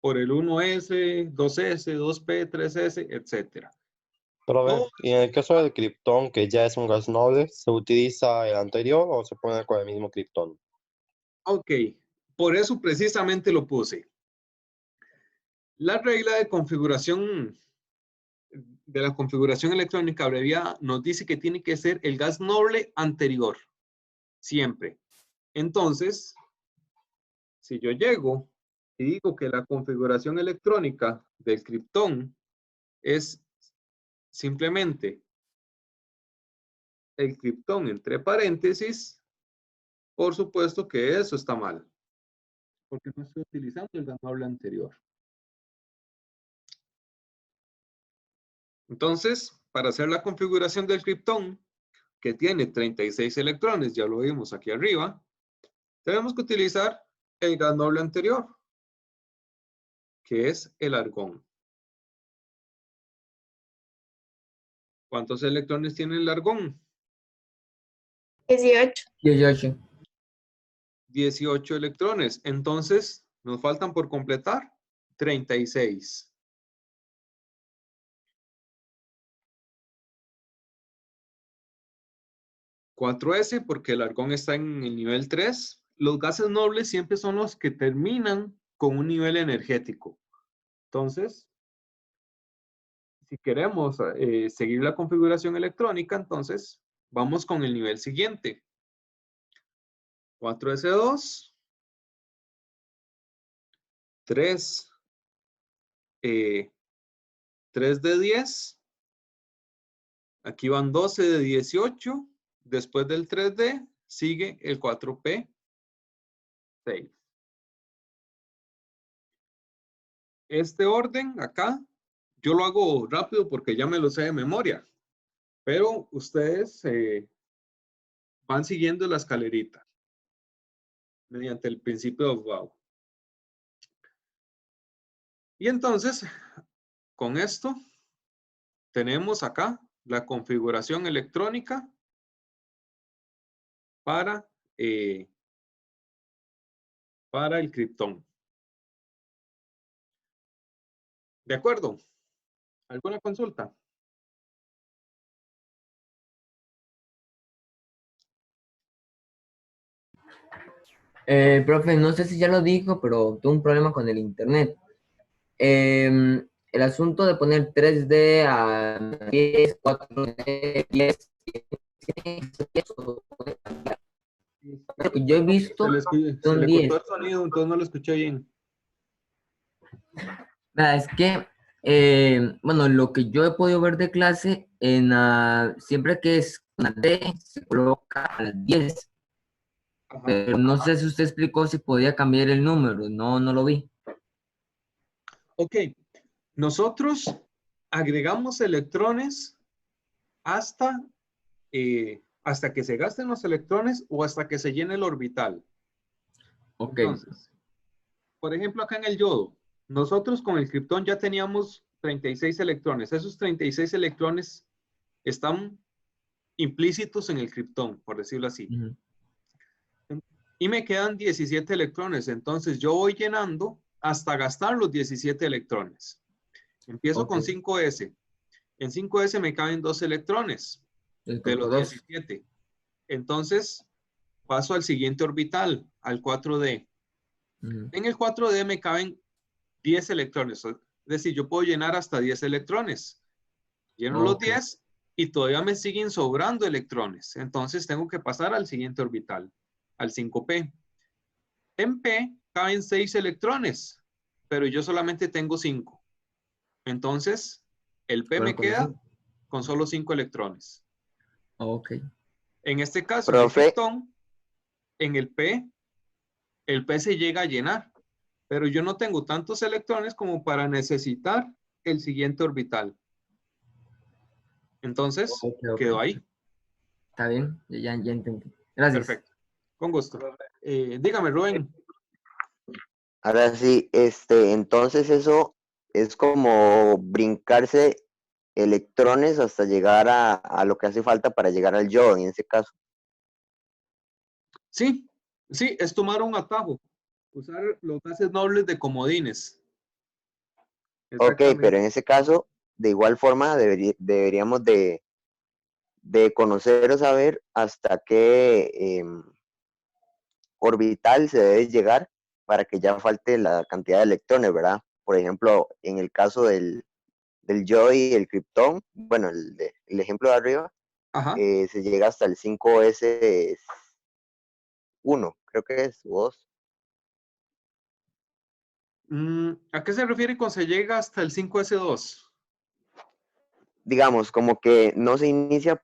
por el 1S, 2S, 2P, 3S, etc. Pero a ver, Todo- y en el caso del Krypton, que ya es un gas noble, ¿se utiliza el anterior o se pone con el mismo Krypton? Ok, por eso precisamente lo puse. La regla de configuración de la configuración electrónica abreviada nos dice que tiene que ser el gas noble anterior, siempre. Entonces, si yo llego y digo que la configuración electrónica del Krypton es simplemente el Krypton entre paréntesis, por supuesto que eso está mal, porque no estoy utilizando el gas noble anterior. Entonces, para hacer la configuración del Krypton, que tiene 36 electrones, ya lo vimos aquí arriba, tenemos que utilizar el gas noble anterior, que es el argón. ¿Cuántos electrones tiene el argón? 18. 18. 18 electrones. Entonces, nos faltan por completar 36. (4S) porque el argón está en el nivel 3. Los gases nobles siempre son los que terminan con un nivel energético. Entonces, si queremos seguir la configuración electrónica, entonces vamos con el nivel siguiente. 4S2, 3, 3 de 10 Aquí van 12 de 18. Después del 3D sigue el 4P 6. Este orden acá, yo lo hago rápido porque ya me lo sé de memoria. Pero ustedes van siguiendo la escalerita mediante el principio de Aufbau. Y entonces, con esto, tenemos acá la configuración electrónica para el criptón. ¿De acuerdo? ¿Alguna consulta? Profe, no sé si ya lo dijo, pero tuve un problema con el internet. El asunto de poner 3D a 10, 4D, 10, yo he visto, Se son le 10. cortó el sonido, entonces no lo escuché bien. Nada, es que, bueno, lo que yo he podido ver de clase, siempre que es una D, se coloca a las 10. Ajá. Pero no sé si usted explicó si podía cambiar el número, no lo vi. Ok, nosotros agregamos electrones hasta que se gasten los electrones o hasta que se llene el orbital. Ok, Entonces, por ejemplo, acá en el yodo, nosotros con el criptón ya teníamos 36 electrones. Esos 36 electrones están implícitos en el criptón, por decirlo así. ujú, Y me quedan 17 electrones. Entonces, yo voy llenando hasta gastar los 17 electrones. Empiezo con ok, 5S. En 5S me caben 2 electrones entonces de coloco los 2. 17. Entonces, paso al siguiente orbital, al 4D. Ujú, En el 4D me caben 10 electrones. Es decir, yo puedo llenar hasta 10 electrones. Lleno los ok, 10 y todavía me siguen sobrando electrones. Entonces, tengo que pasar al siguiente orbital, al 5P. En P caben 6 electrones, pero yo solamente tengo 5. Entonces, el P me coloco los queda 5. con solo 5 electrones. Ok, En este caso, en el Profe, criptón, en el P se llega a llenar, pero yo no tengo tantos electrones como para necesitar el siguiente orbital. Entonces, ok, quedó ahí. está bien, ya entendí. Gracias. Perfecto. Con gusto. Dígame, Rubén. ahora sí, entonces eso es como brincarse electrones hasta llegar a lo que hace falta para llegar al yo, en ese caso. Sí, sí, es tomar un atajo. Usar los gases nobles de comodines. Ok, pero en Exactamente. ese caso, de igual forma, deberíamos de conocer o saber hasta qué orbital se debe llegar para que ya falte la cantidad de electrones, ¿verdad? Por ejemplo, en el caso del yo y el criptón, bueno, el ejemplo de arriba, Ajá. se llega hasta el 5S1, creo que es, o 2. ¿A qué se refiere cuando se llega hasta el 5S2? Digamos, como que no se inicia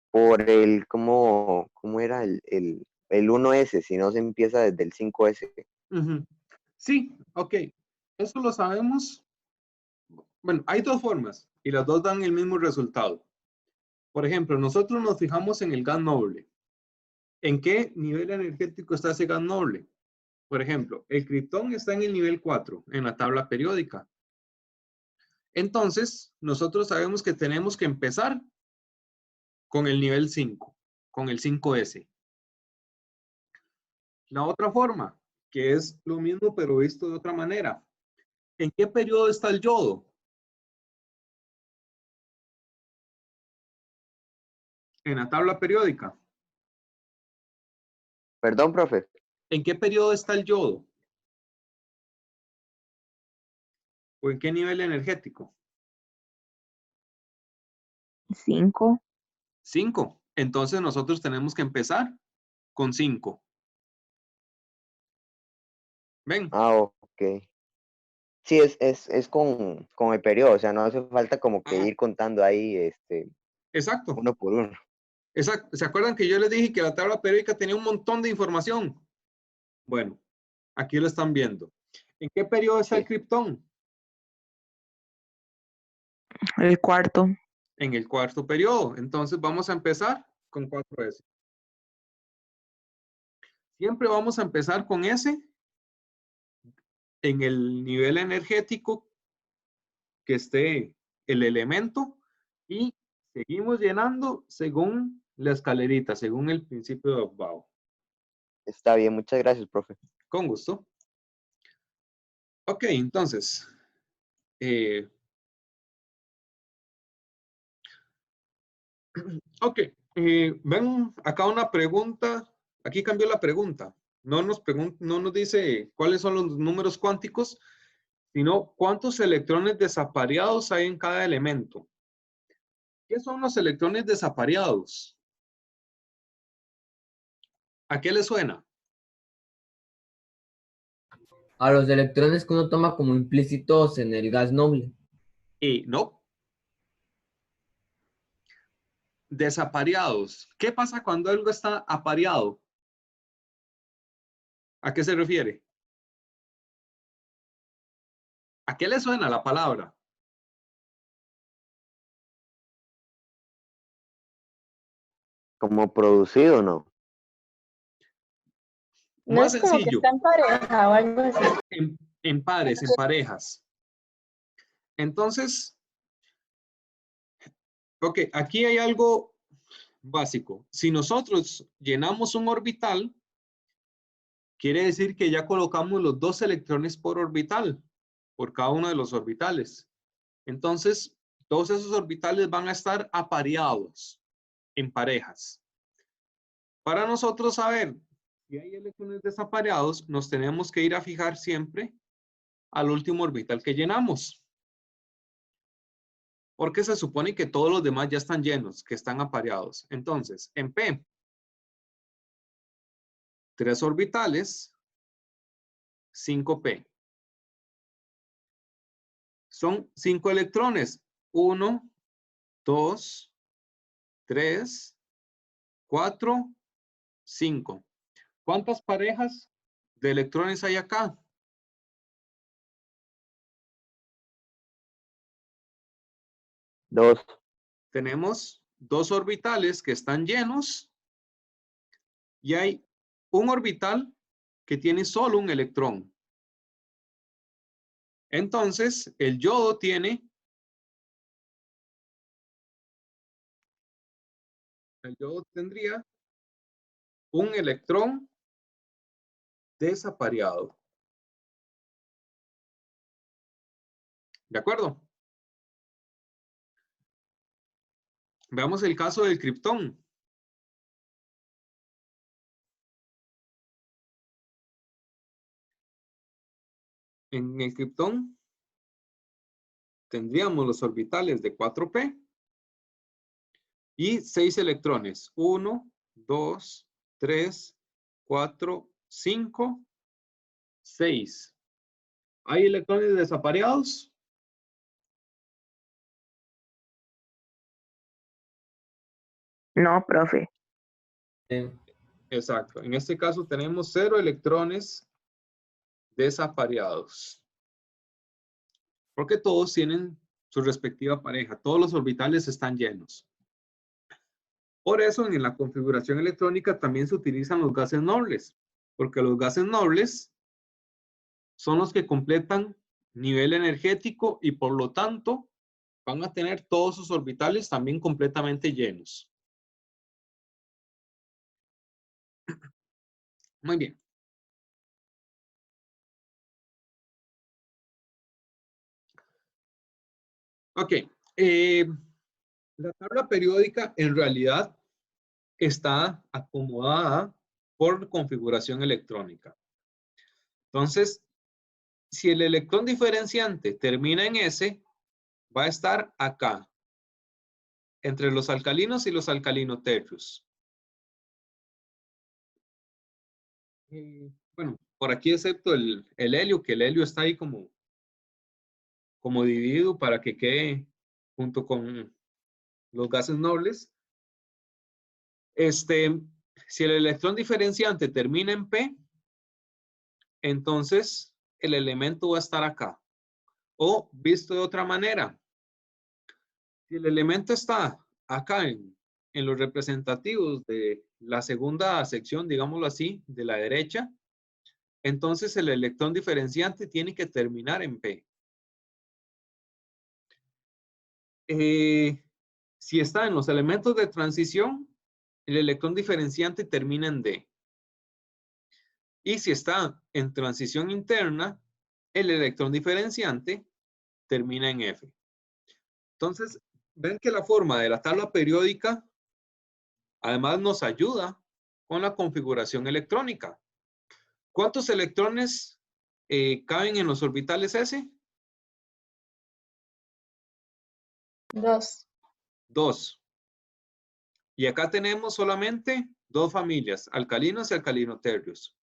¿cómo era el 1S, sino se empieza desde el 5S. Ujú. Sí, ok. Eso lo sabemos. Bueno, hay dos formas y las dos dan el mismo resultado. Por ejemplo, nosotros nos fijamos en el gas noble. ¿En qué nivel energético está ese gas noble? Por ejemplo, el criptón está en el nivel 4 en la tabla periódica. Entonces, nosotros sabemos que tenemos que empezar con el nivel 5, con el 5S. La otra forma, que es lo mismo pero visto de otra manera. ¿En qué periodo está el yodo? En la tabla periódica. Perdón, profe. ¿En qué periodo está el yodo? ¿O en qué nivel energético? 5. 5. Entonces nosotros tenemos que empezar con 5. ¿Ven? Ah, ok. Sí, es con el periodo, o sea, no hace falta como que Ajá. ir contando ahí Exacto, uno por uno. exacto. ¿Se acuerdan que yo les dije que la tabla periódica tenía un montón de información? Bueno, aquí lo están viendo. ¿En qué periodo está el Sí. criptón? El cuarto. En el cuarto periodo. Entonces vamos a empezar con 4S. Siempre vamos a empezar con S en el nivel energético que esté el elemento y seguimos llenando según la escalerita, según el principio de Aufbau. Está bien, muchas gracias, profe. Con gusto. Ok, entonces, ok, ven acá una pregunta. Aquí cambió la pregunta. No nos dice cuáles son los números cuánticos, sino cuántos electrones desapareados hay en cada elemento. ¿Qué son los electrones desapareados? ¿A qué le suena? A los electrones que uno toma como implícitos en el gas noble. No. Desapareados. ¿Qué pasa cuando algo está apareado? ¿A qué se refiere? ¿A qué le suena la palabra? ¿Como producido, no? No Más es como que sencillo, está en pareja o algo así. en pares, en parejas. Entonces, ok, aquí hay algo básico. Si nosotros llenamos un orbital, quiere decir que ya colocamos los 2 electrones por orbital, por cada uno de los orbitales. Entonces, todos esos orbitales van a estar apareados en parejas. Para nosotros saber si hay electrones desapareados, nos tenemos que ir a fijar siempre al último orbital que llenamos. Porque se supone que todos los demás ya están llenos, que están apareados. Entonces, en P, 3 orbitales, 5P. Son 5 electrones. 1, 2, 3, 4, 5. ¿Cuántas parejas de electrones hay acá? 2. Tenemos 2 orbitales que están llenos y hay un orbital que tiene solo un electrón. Entonces, el yodo tiene, el yodo tendría un electrón desapareado. ¿De acuerdo? Veamos el caso del criptón. En el criptón tendríamos los orbitales de 4p y 6 electrones. 1, 2, 3, 4, 5, 6. ¿Hay electrones desapareados? No, profe. Exacto. En este caso tenemos 0 electrones desapareados. Porque todos tienen su respectiva pareja. Todos los orbitales están llenos. Por eso en la configuración electrónica también se utilizan los gases nobles. Porque los gases nobles son los que completan nivel energético y por lo tanto van a tener todos sus orbitales también completamente llenos. Muy bien. Ok. La tabla periódica en realidad está acomodada por configuración electrónica. Entonces, si el electrón diferenciante termina en S, va a estar acá, entre los alcalinos y los alcalinotercios. Bueno, por aquí excepto el helio, que el helio está ahí como como dividido para que quede junto con los gases nobles. Si el electrón diferenciante termina en P, entonces el elemento va a estar acá. O visto de otra manera, si el elemento está acá en los representativos de la segunda sección, digámoslo así, de la derecha, entonces el electrón diferenciante tiene que terminar en P. Si está en los elementos de transición, el electrón diferenciante termina en D. Y si está en transición interna, el electrón diferenciante termina en F. Entonces, ven que la forma de la tabla periódica además nos ayuda con la configuración electrónica. ¿Cuántos electrones caben en los orbitales S? 2. 2. Y acá tenemos solamente 2 familias, alcalinos y alcalinoterrios.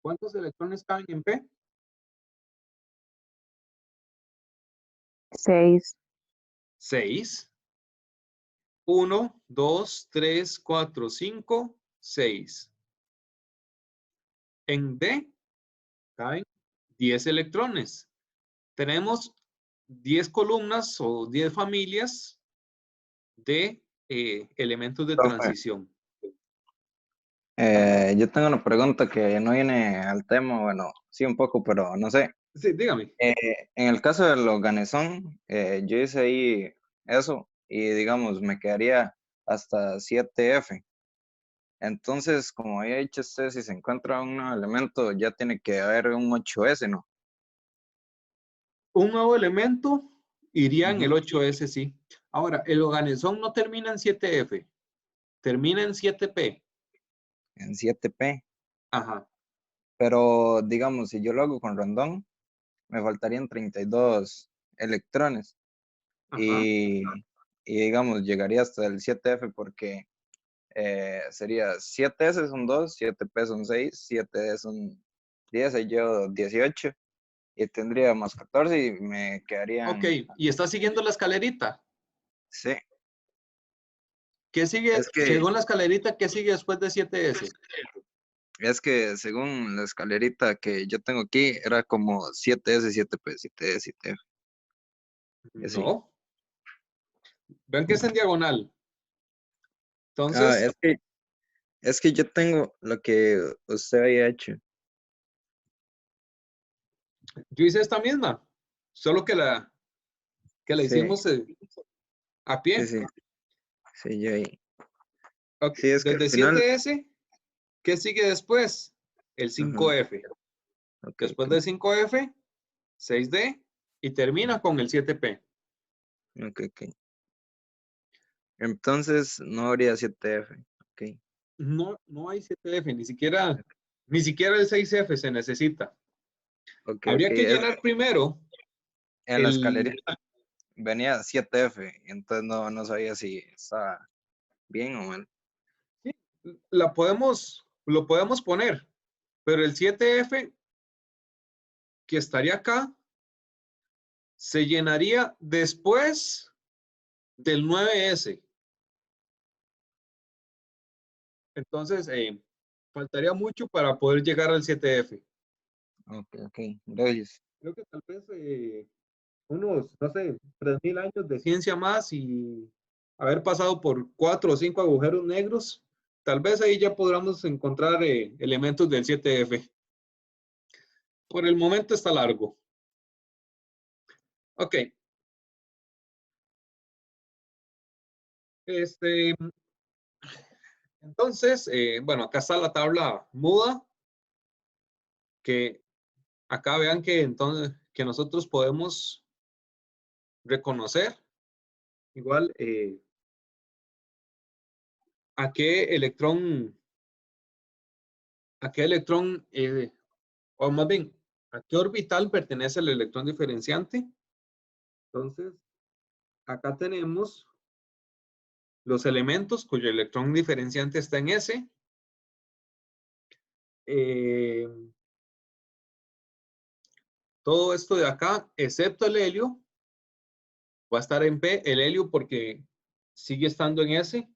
¿Cuántos electrones caben en P? 6. 6. 1, 2, 3, 4, 5, 6. En D caben 10 electrones. Tenemos 10 columnas o 10 familias de elementos de Profe, transición. yo tengo una pregunta que no viene al tema, bueno, sí un poco, pero no sé. Sí, dígame. En el caso del organezón, yo hice ahí eso y digamos, me quedaría hasta 7F. Entonces, como había dicho usted, si se encuentra un nuevo elemento, ya tiene que haber un 8S, ¿no? Un nuevo elemento iría en el Ujú. 8S, sí. Ahora, el organezón no termina en 7F, termina en 7P. En 7P. Ajá. Pero digamos, si yo lo hago con rondón, me faltarían 32 electrones. Ajá. Y digamos, llegaría hasta el 7F porque sería 7S son 2, 7P son 6, 7D son 10, ahí llevo 18 y tendría más 14 y me Ok, quedarían, y está siguiendo la escalerita. sí, ¿Qué sigue, es que, según la escalerita, qué sigue después de 7S? es que según la escalerita que yo tengo aquí, era como 7S, 7P, 7D, 7F, y así. No. Ven que es en diagonal. Ah, Entonces, es que yo tengo lo que usted había hecho. yo hice esta misma, solo que la Sí, hicimos a sí, pie. sí, sí, yo ahí. Ok, Sí, es que al desde final, 7S, ¿qué sigue después? El ajá, 5F. ok, Después ok, del 5F, 6D y termina con el 7P. ok, ok. Entonces no habría 7F, ok. No, no hay 7F, ni siquiera el 6F se necesita. Ok, ok. Habría que Es llenar primero en la el... escalerita venía 7F, entonces no sabía si estaba bien o mal. Sí, lo podemos poner, pero el 7F que estaría acá se llenaría después del 9S. Entonces, faltaría mucho para poder llegar al 7F. Ok, ok, gracias. Creo que tal vez unos, no sé, 3000 años de ciencia más y haber pasado por 4 o 5 agujeros negros, tal vez ahí ya podamos encontrar elementos del 7F. Por el momento está largo. Ok. Entonces, bueno, acá está la tabla muda, que acá vean que entonces que nosotros podemos reconocer igual a qué electrón, o más bien, a qué orbital pertenece el electrón diferenciante. Entonces, acá tenemos los elementos cuyo electrón diferenciante está en S. todo esto de acá, excepto el helio, va a estar en P, el helio porque sigue estando en S.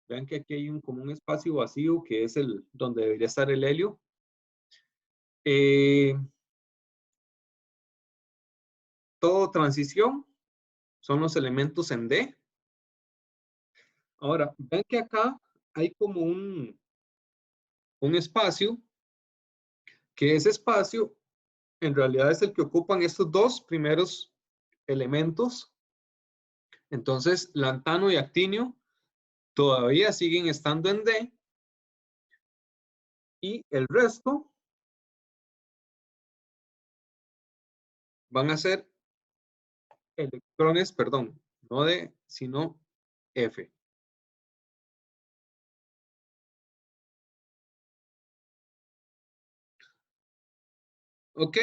Vean que aquí hay como un espacio vacío que es el donde debería estar el helio. Todo transición son los elementos en D. Ahora, ven que acá hay como un espacio, que ese espacio en realidad es el que ocupan estos dos primeros elementos. Entonces, lantano y actinio todavía siguen estando en D. Y el resto van a ser electrones, perdón, no D, sino F. Ok,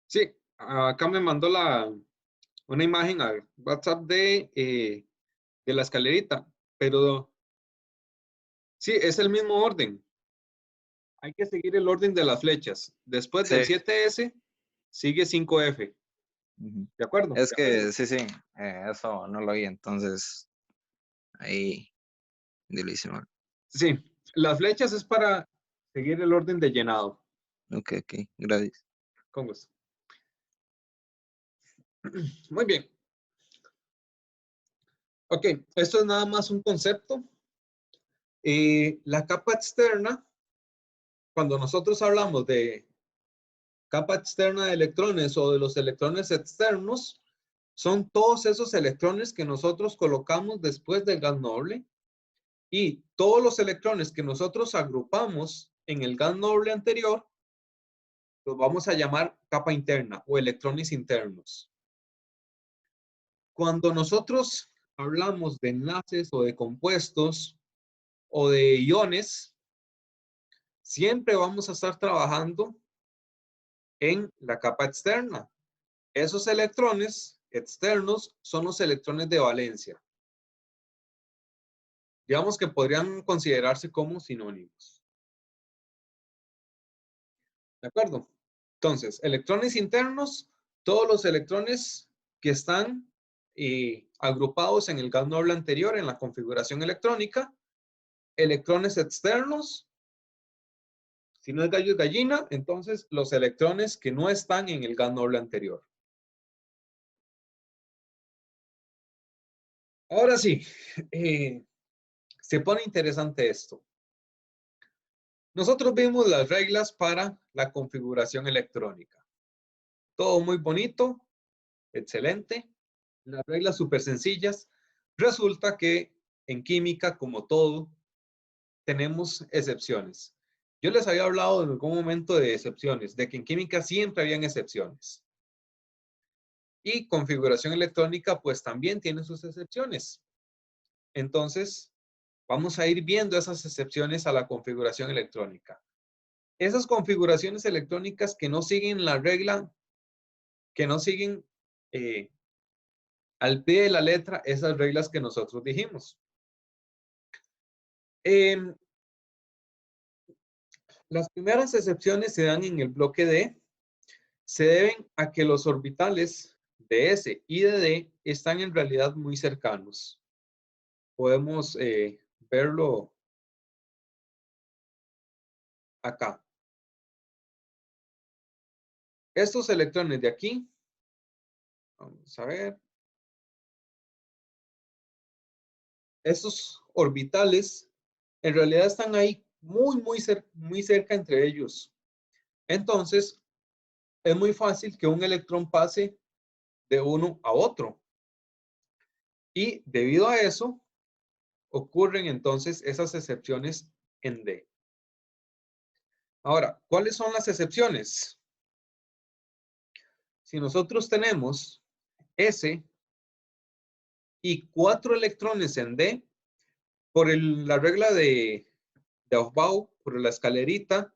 sí, acá me mandó una imagen al WhatsApp de la escalerita, pero sí, es el mismo orden. Hay que seguir el orden de las flechas. Después del Sí. 7S, sigue 5F. Ujú. ¿De acuerdo? Es que sí, eso no lo vi, entonces ahí lo hice mal. Sí, las flechas es para seguir el orden de llenado. Ok, gracias. Con gusto. Muy bien. Ok, esto es nada más un concepto. La capa externa, cuando nosotros hablamos de capa externa de electrones o de los electrones externos, son todos esos electrones que nosotros colocamos después del gas noble y todos los electrones que nosotros agrupamos en el gas noble anterior, los vamos a llamar capa interna o electrones internos. Cuando nosotros hablamos de enlaces o de compuestos o de iones, siempre vamos a estar trabajando en la capa externa. Esos electrones externos son los electrones de valencia. Digamos que podrían considerarse como sinónimos. ¿De acuerdo? Entonces, electrones internos, todos los electrones que están agrupados en el gas noble anterior en la configuración electrónica. Electrones externos, si no es gallo es gallina, entonces los electrones que no están en el gas noble anterior. Ahora sí, se pone interesante esto. Nosotros vimos las reglas para la configuración electrónica. Todo muy bonito, excelente. Las reglas súper sencillas. Resulta que en química, como todo, tenemos excepciones. Yo les había hablado en algún momento de excepciones, de que en química siempre habían excepciones. Y configuración electrónica, pues también tiene sus excepciones. Entonces, vamos a ir viendo esas excepciones a la configuración electrónica. Esas configuraciones electrónicas que no siguen la regla, que no siguen al pie de la letra esas reglas que nosotros dijimos. Las primeras excepciones se dan en el bloque D. Se deben a que los orbitales de S y de D están en realidad muy cercanos. Podemos verlo acá. Estos electrones de aquí, vamos a ver. Estos orbitales en realidad están ahí muy cerca entre ellos. Entonces, es muy fácil que un electrón pase de uno a otro. Y debido a eso, ocurren entonces esas excepciones en D. Ahora, ¿cuáles son las excepciones? Si nosotros tenemos S y 4 electrones en D, por la regla de Aufbau, por la escalerita,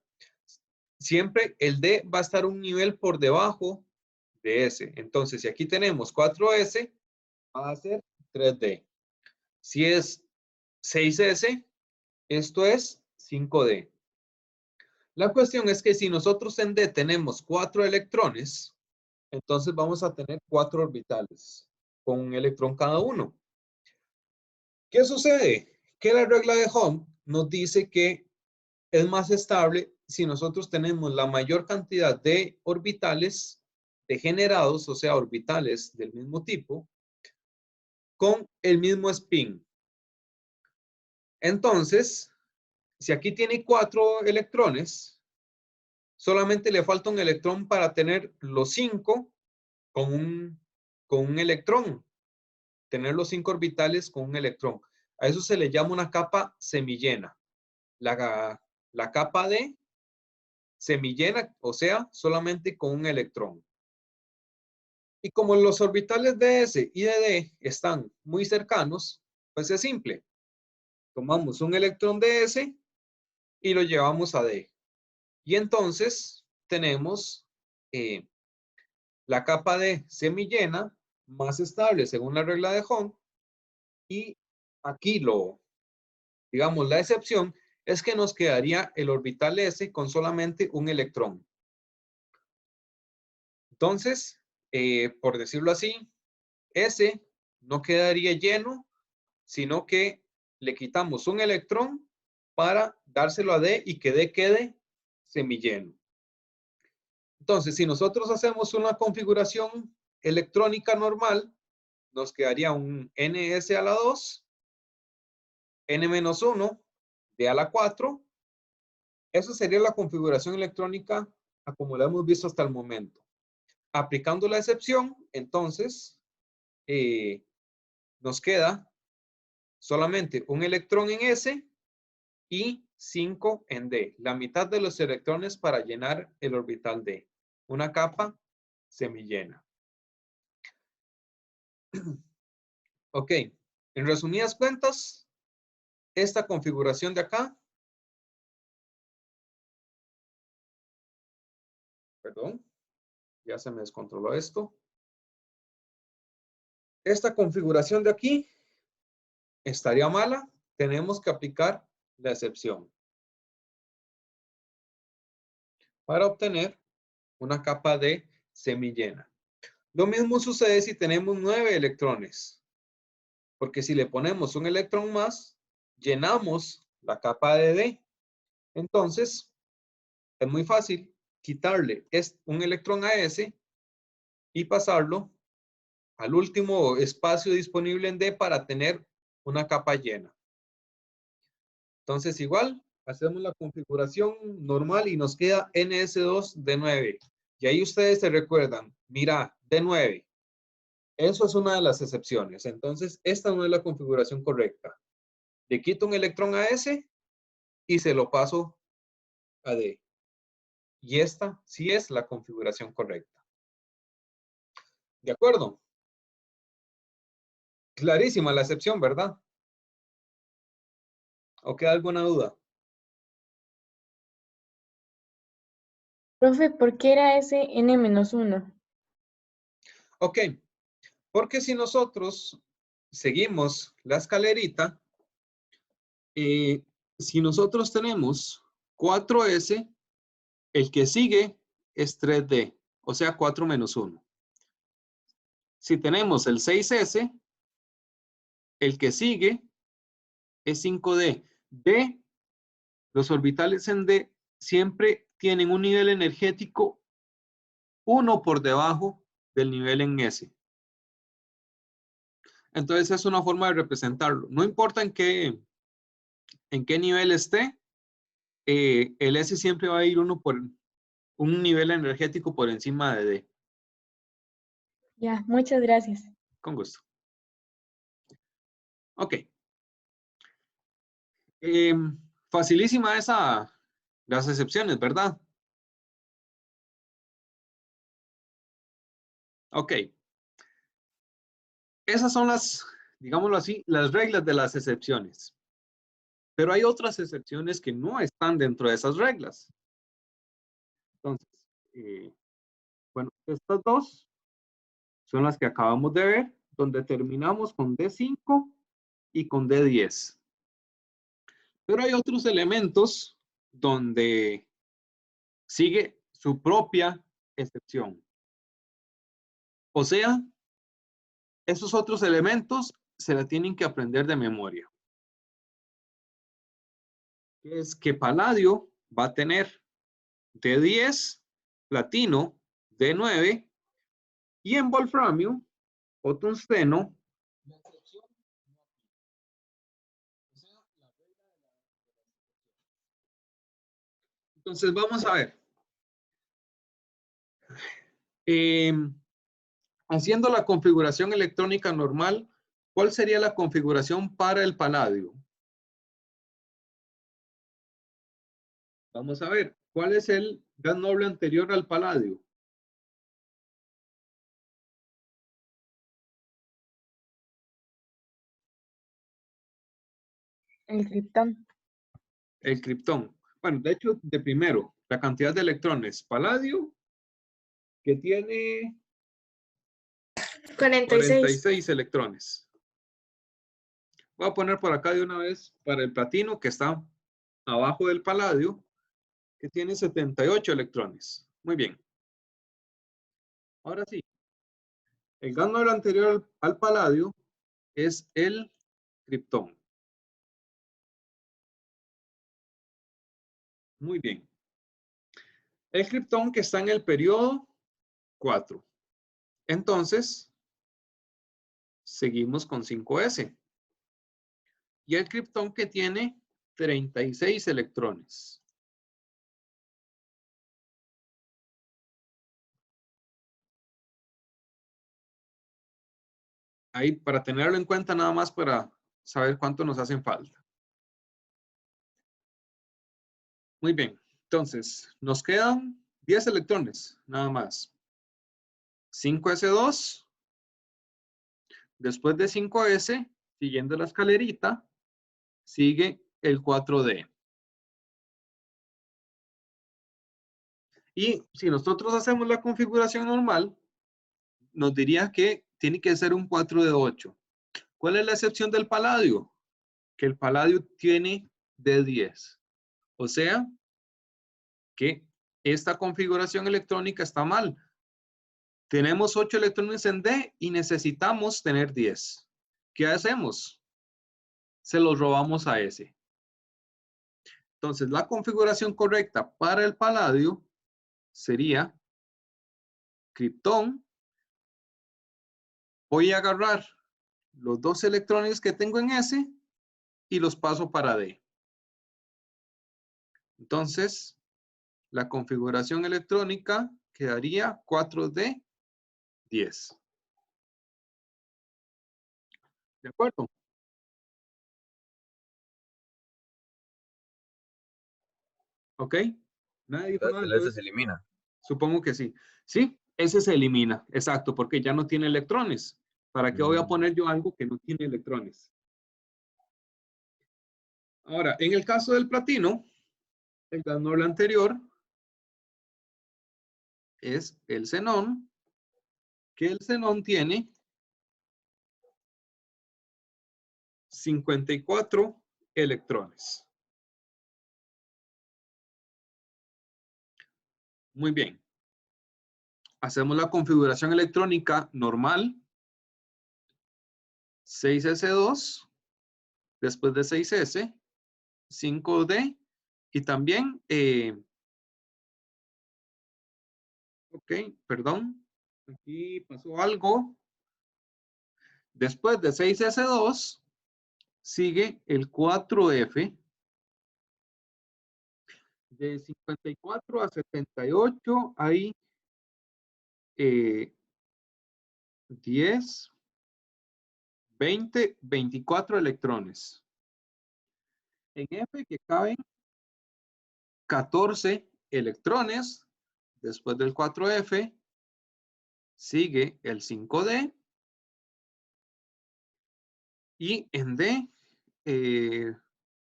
siempre el D va a estar un nivel por debajo de S. Entonces, si aquí tenemos 4S, va a ser 3D. Si es 6S, esto es 5D. La cuestión es que si nosotros en D tenemos 4 electrones, entonces vamos a tener 4 orbitales con un electrón cada uno. ¿Qué sucede? Que la regla de Hom nos dice que es más estable si nosotros tenemos la mayor cantidad de orbitales degenerados, o sea, orbitales del mismo tipo, con el mismo spin. Entonces, si aquí tiene 4 electrones, solamente le falta un electrón para tener los 5 con un electrón. Tener los 5 orbitales con un electrón. A eso se le llama una capa semillena. La capa D semillena, o sea, solamente con un electrón. Y como los orbitales de S y de D están muy cercanos, pues es simple. Tomamos un electrón de S y lo llevamos a D. Y entonces tenemos la capa D semillena más estable según la regla de Hom. Y aquí digamos, la excepción es que nos quedaría el orbital S con solamente un electrón. Entonces, por decirlo así, S no quedaría lleno, sino que le quitamos un electrón para dárselo a D y que D quede semilleno. Entonces, si nosotros hacemos una configuración electrónica normal, nos quedaría un NS a la 2, N-1, D a la 4. Esa sería la configuración electrónica como la hemos visto hasta el momento. Aplicando la excepción, entonces, nos queda solamente un electrón en S y 5 en D. La mitad de los electrones para llenar el orbital D. Una capa semillena. Ok. En resumidas cuentas, esta configuración de acá. Perdón. Ya se me descontroló esto. Esta configuración de aquí estaría mala. Tenemos que aplicar la excepción para obtener una capa de semillena. Lo mismo sucede si tenemos 9 electrones, porque si le ponemos un electrón más, llenamos la capa de D. Entonces, es muy fácil quitarle un electrón a S y pasarlo al último espacio disponible en D para tener una capa llena. Entonces, igual, hacemos la configuración normal y nos queda NS2D9. Y ahí ustedes se recuerdan, mira, D9. Eso es una de las excepciones. Entonces, esta no es la configuración correcta. Le quito un electrón a S y se lo paso a D. Y esta sí es la configuración correcta. ¿De acuerdo? Clarísima la excepción, ¿verdad? ¿O queda alguna duda? Profe, ¿por qué era ese N-1? Ok. Porque si nosotros seguimos la escalerita, si nosotros tenemos 4S, el que sigue es 3D, o sea 4 menos 1. Si tenemos el 6S, el que sigue es 5D. D, los orbitales en D siempre tienen un nivel energético 1 por debajo del nivel en S. Entonces es una forma de representarlo. No importa en qué nivel esté, el S siempre va a ir por un nivel energético por encima de D. Ya, muchas gracias. Con gusto. Ok. Facilísima las excepciones, ¿verdad? Ok. Esas son digámoslo así, las reglas de las excepciones. Pero hay otras excepciones que no están dentro de esas reglas. Entonces, bueno, estas dos son las que acabamos de ver, donde terminamos con D5 y con D10. Pero hay otros elementos donde sigue su propia excepción. O sea, esos otros elementos se la tienen que aprender de memoria. Es que paladio va a tener de 10, platino de 9 y en wolframio o tungsteno. Entonces vamos a ver. Haciendo la configuración electrónica normal, ¿cuál sería la configuración para el paladio? Vamos a ver, ¿cuál es el gas noble anterior al paladio? El criptón. El criptón. Bueno, de hecho, de primero, la cantidad de electrones. Paladio, que tiene 46. 46 electrones. Voy a poner por acá de una vez para el platino, que está abajo del paladio, que tiene 78 electrones. Muy bien. Ahora sí. El gas noble anterior al paladio es el criptón. Muy bien. El criptón que está en el periodo 4. Entonces, seguimos con 5s. Y el criptón que tiene 36 electrones. Ahí, para tenerlo en cuenta nada más para saber cuánto nos hacen falta. Muy bien. Entonces, nos quedan 10 electrones, nada más. 5s2. Después de 5s, siguiendo la escalerita, sigue el 4d. Y si nosotros hacemos la configuración normal, nos diría que tiene que ser un 4 de 8. ¿Cuál es la excepción del paladio? Que el paladio tiene de 10. O sea, que esta configuración electrónica está mal. Tenemos 8 electrones en D y necesitamos tener 10. ¿Qué hacemos? Se los robamos a S. Entonces, la configuración correcta para el paladio sería criptón. Voy a agarrar los 2 electrones que tengo en S y los paso para D. Entonces, la configuración electrónica quedaría 4D 10. ¿De acuerdo? ¿Ok? ¿Nadie dijo nada? El S se elimina. Supongo que sí. Sí, ese se elimina. Exacto, porque ya no tiene electrones. ¿Para qué voy a poner yo algo que no tiene electrones? Ahora, en el caso del platino, el gas noble anterior es el xenón, que el xenón tiene 54 electrones. Muy bien. Hacemos la configuración electrónica normal. 6s2, después de 6s, 5d, y también, ok, perdón, aquí pasó algo. Después de 6s2, sigue el 4f. De 54 a 78 hay 10, 20, 24 electrones. En F que caben 14 electrones. Después del 4F sigue el 5D. Y en D,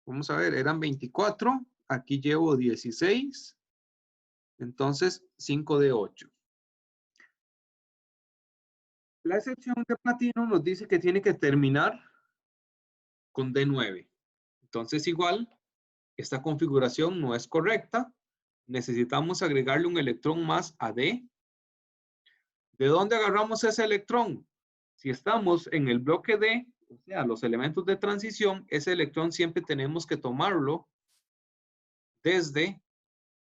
vamos a ver, eran 24. Aquí llevo 16. Entonces 5D8. La excepción de platino nos dice que tiene que terminar con D9. Entonces igual, esta configuración no es correcta. necesitamos agregarle un electrón más a D. ¿De dónde agarramos ese electrón? Si estamos en el bloque D, o sea, los elementos de transición, ese electrón siempre tenemos que tomarlo desde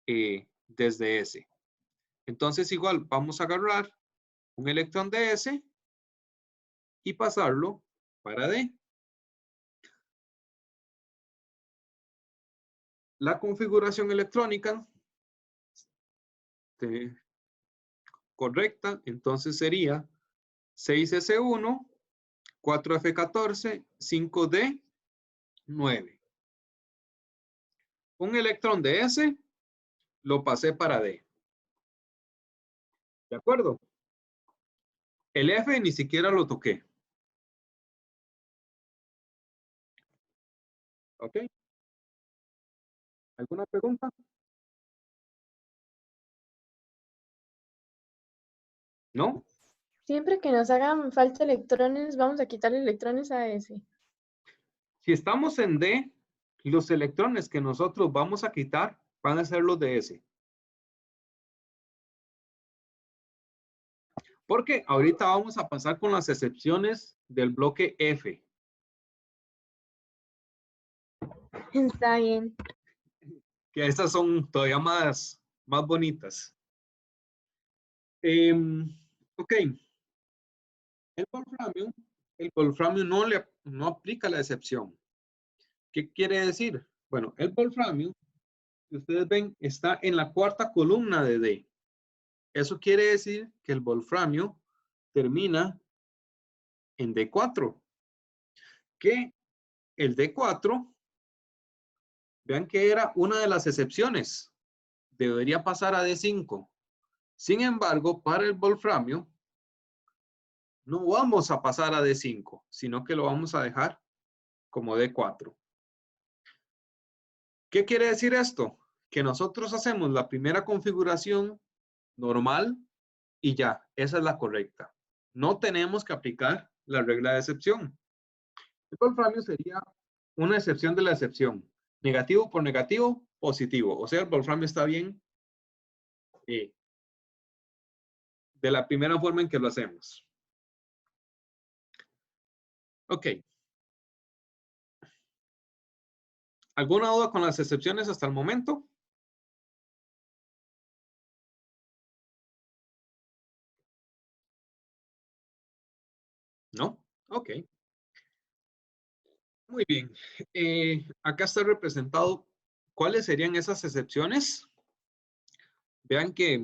S. Entonces, igual, vamos a agarrar un electrón de S y pasarlo para D. La configuración electrónica correcta, entonces sería 6S1, 4F14, 5D9. Un electrón de S lo pasé para D. ¿De acuerdo? El F ni siquiera lo toqué. ¿Ok? ¿Alguna pregunta? ¿No? Siempre que nos hagan falta electrones, vamos a quitarle electrones a ese. Si estamos en D, los electrones que nosotros vamos a quitar van a ser los de S. Porque ahorita vamos a pasar con las excepciones del bloque F. Está bien. Que estas son todavía más bonitas. Ok. El wolframio no aplica la excepción. ¿Qué quiere decir? Bueno, el wolframio, si ustedes ven, está en la cuarta columna de D. Eso quiere decir que el wolframio termina en D4. Que el D4, vean que era una de las excepciones. Debería pasar a D5. Sin embargo, para el wolframio, no vamos a pasar a D5, sino que lo vamos a dejar como D4. ¿Qué quiere decir esto? Que nosotros hacemos la primera configuración normal y ya, esa es la correcta. No tenemos que aplicar la regla de excepción. El wolframio sería una excepción de la excepción. Negativo por negativo, positivo. O sea, el wolframio está bien de la primera forma en que lo hacemos. Ok. ¿Alguna duda con las excepciones hasta el momento? ¿No? Ok. Muy bien. Acá está representado cuáles serían esas excepciones. Vean que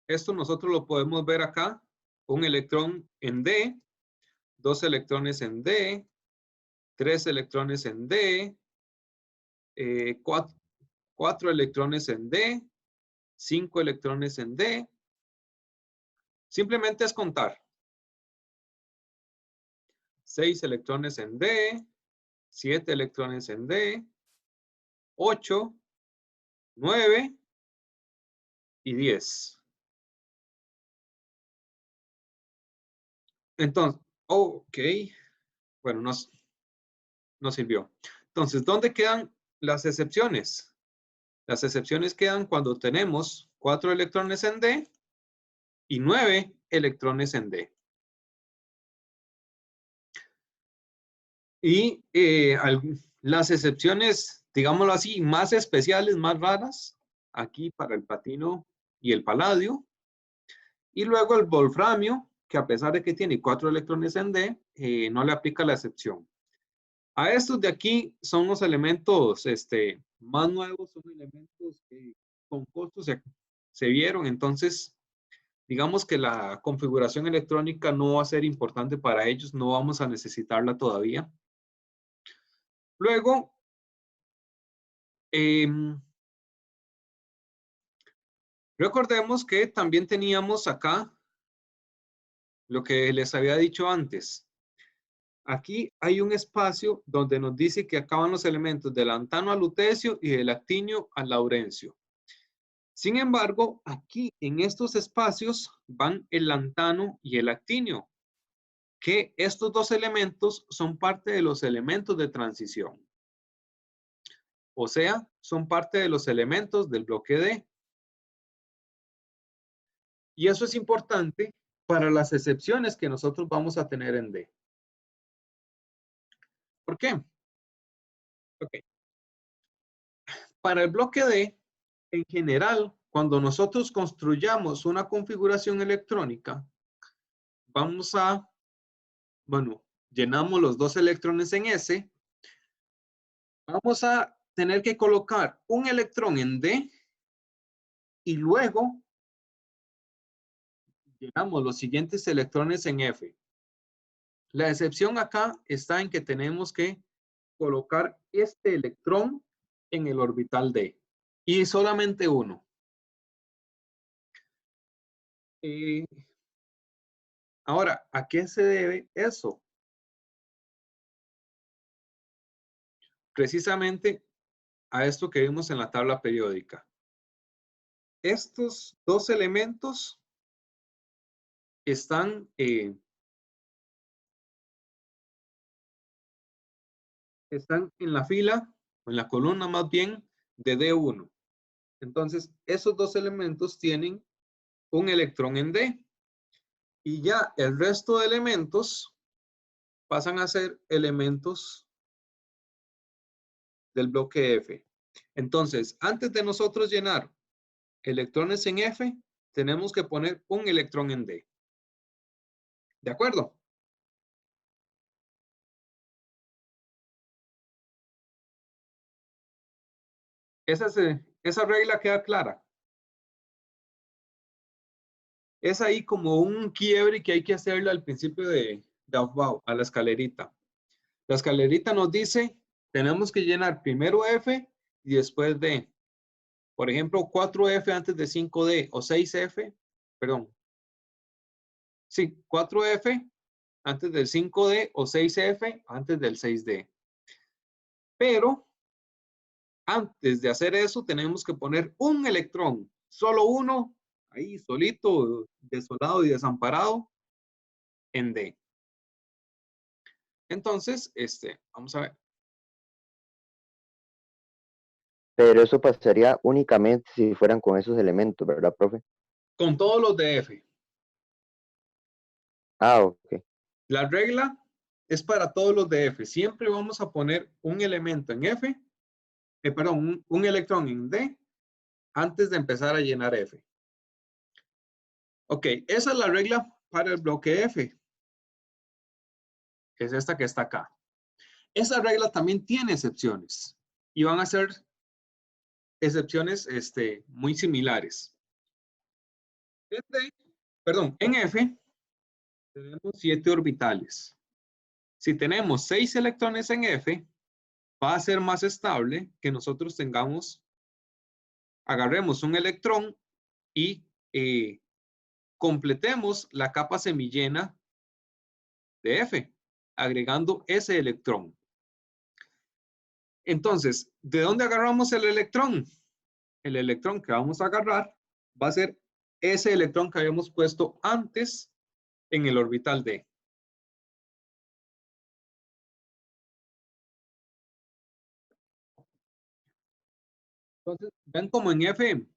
esto nosotros lo podemos ver acá. Un electrón en D, 2 electrones en D, 3 electrones en D, 4 electrones en D, 5 electrones en D. Simplemente es contar. 6 electrones en D, 7 electrones en D, 8, 9 y 10. Entonces, ok. Bueno, no sirvió. Entonces, ¿dónde quedan las excepciones? Las excepciones quedan cuando tenemos 4 electrones en D y 9 electrones en D. Y las excepciones, digámoslo así, más especiales, más raras, aquí para el platino y el paladio. Y luego el wolframio, que a pesar de que tiene 4 electrones en D, no le aplica la excepción. A estos de aquí son los elementos más nuevos, son elementos que con costos se vieron. Entonces, digamos que la configuración electrónica no va a ser importante para ellos, no vamos a necesitarla todavía. Luego, recordemos que también teníamos acá lo que les había dicho antes. Aquí hay un espacio donde nos dice que acaban los elementos del lantano al lutecio y del actinio al laurencio. Sin embargo, aquí en estos espacios van el lantano y el actinio, que estos dos elementos son parte de los elementos de transición. O sea, son parte de los elementos del bloque D. Y eso es importante para las excepciones que nosotros vamos a tener en D. ¿Por qué? Ok. Para el bloque D, en general, cuando nosotros construyamos una configuración electrónica, vamos a, bueno, llenamos los dos electrones en S, vamos a tener que colocar un electrón en D y luego llenamos los siguientes electrones en F. La excepción acá está en que tenemos que colocar este electrón en el orbital D y solamente uno. Ahora, ¿a qué se debe eso? Precisamente a esto que vimos en la tabla periódica. Estos dos elementos están en la fila, o en la columna más bien, de D1. Entonces, esos dos elementos tienen un electrón en D. Y ya el resto de elementos pasan a ser elementos del bloque F. Entonces, antes de nosotros llenar electrones en F, tenemos que poner un electrón en D. ¿De acuerdo? Esa regla queda clara. Es ahí como un quiebre que hay que hacerle al principio de Aufbau, a la escalerita. La escalerita nos dice, tenemos que llenar primero F y después D. Por ejemplo, 4F antes de 5D o 6F, perdón. Sí, 4F antes del 5D o 6F antes del 6D. Pero antes de hacer eso, tenemos que poner un electrón, solo uno, ahí solito, desolado y desamparado, en D. Entonces, vamos a ver. Pero eso pasaría únicamente si fueran con esos elementos, ¿verdad, profe? Con todos los de F. Ah, ok. La regla es para todos los de F. Siempre vamos a poner un elemento en F, perdón, un electrón en D antes de empezar a llenar F. Ok, esa es la regla para el bloque F. Es esta que está acá. Esa regla también tiene excepciones y van a ser excepciones muy similares. En F tenemos 7 orbitales. Si tenemos 6 electrones en F, va a ser más estable que nosotros agarremos un electrón y completemos la capa semillena de F, agregando ese electrón. Entonces, ¿de dónde agarramos el electrón? El electrón que vamos a agarrar va a ser ese electrón que habíamos puesto antes en el orbital D. Entonces, ven como en F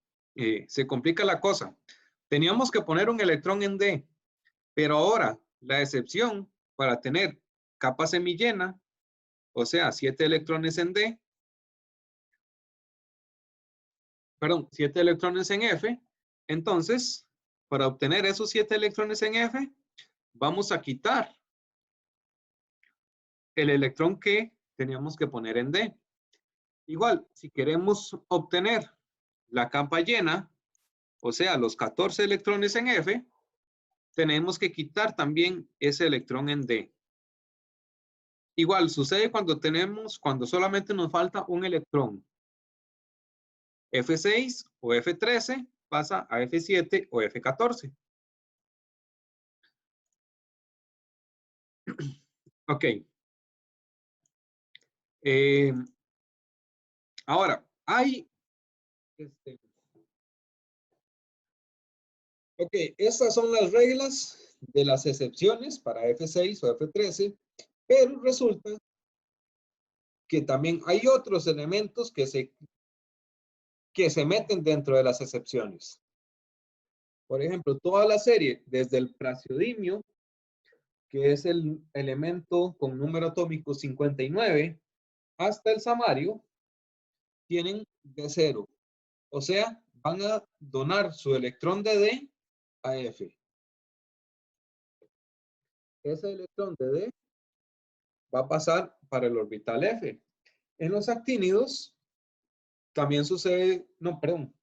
se complica la cosa. Teníamos que poner un electrón en D, pero ahora la excepción para tener capa semillena, o sea, 7 electrones en D, perdón, 7 electrones en F, entonces, para obtener esos 7 electrones en F, vamos a quitar el electrón que teníamos que poner en D. Igual, si queremos obtener la capa llena, o sea, los 14 electrones en F, tenemos que quitar también ese electrón en D. Igual, sucede cuando solamente nos falta un electrón. F6 o F13 pasa a F7 o F14. Ok. Ahora, hay... ok, estas son las reglas de las excepciones para F6 o F13, pero resulta que también hay otros elementos que se meten dentro de las excepciones. Por ejemplo, toda la serie, desde el praseodimio, que es el elemento con número atómico 59, hasta el samario, tienen D0. O sea, van a donar su electrón de D a F. Ese electrón de D va a pasar para el orbital F. En los actínidos también sucede, no, perdón,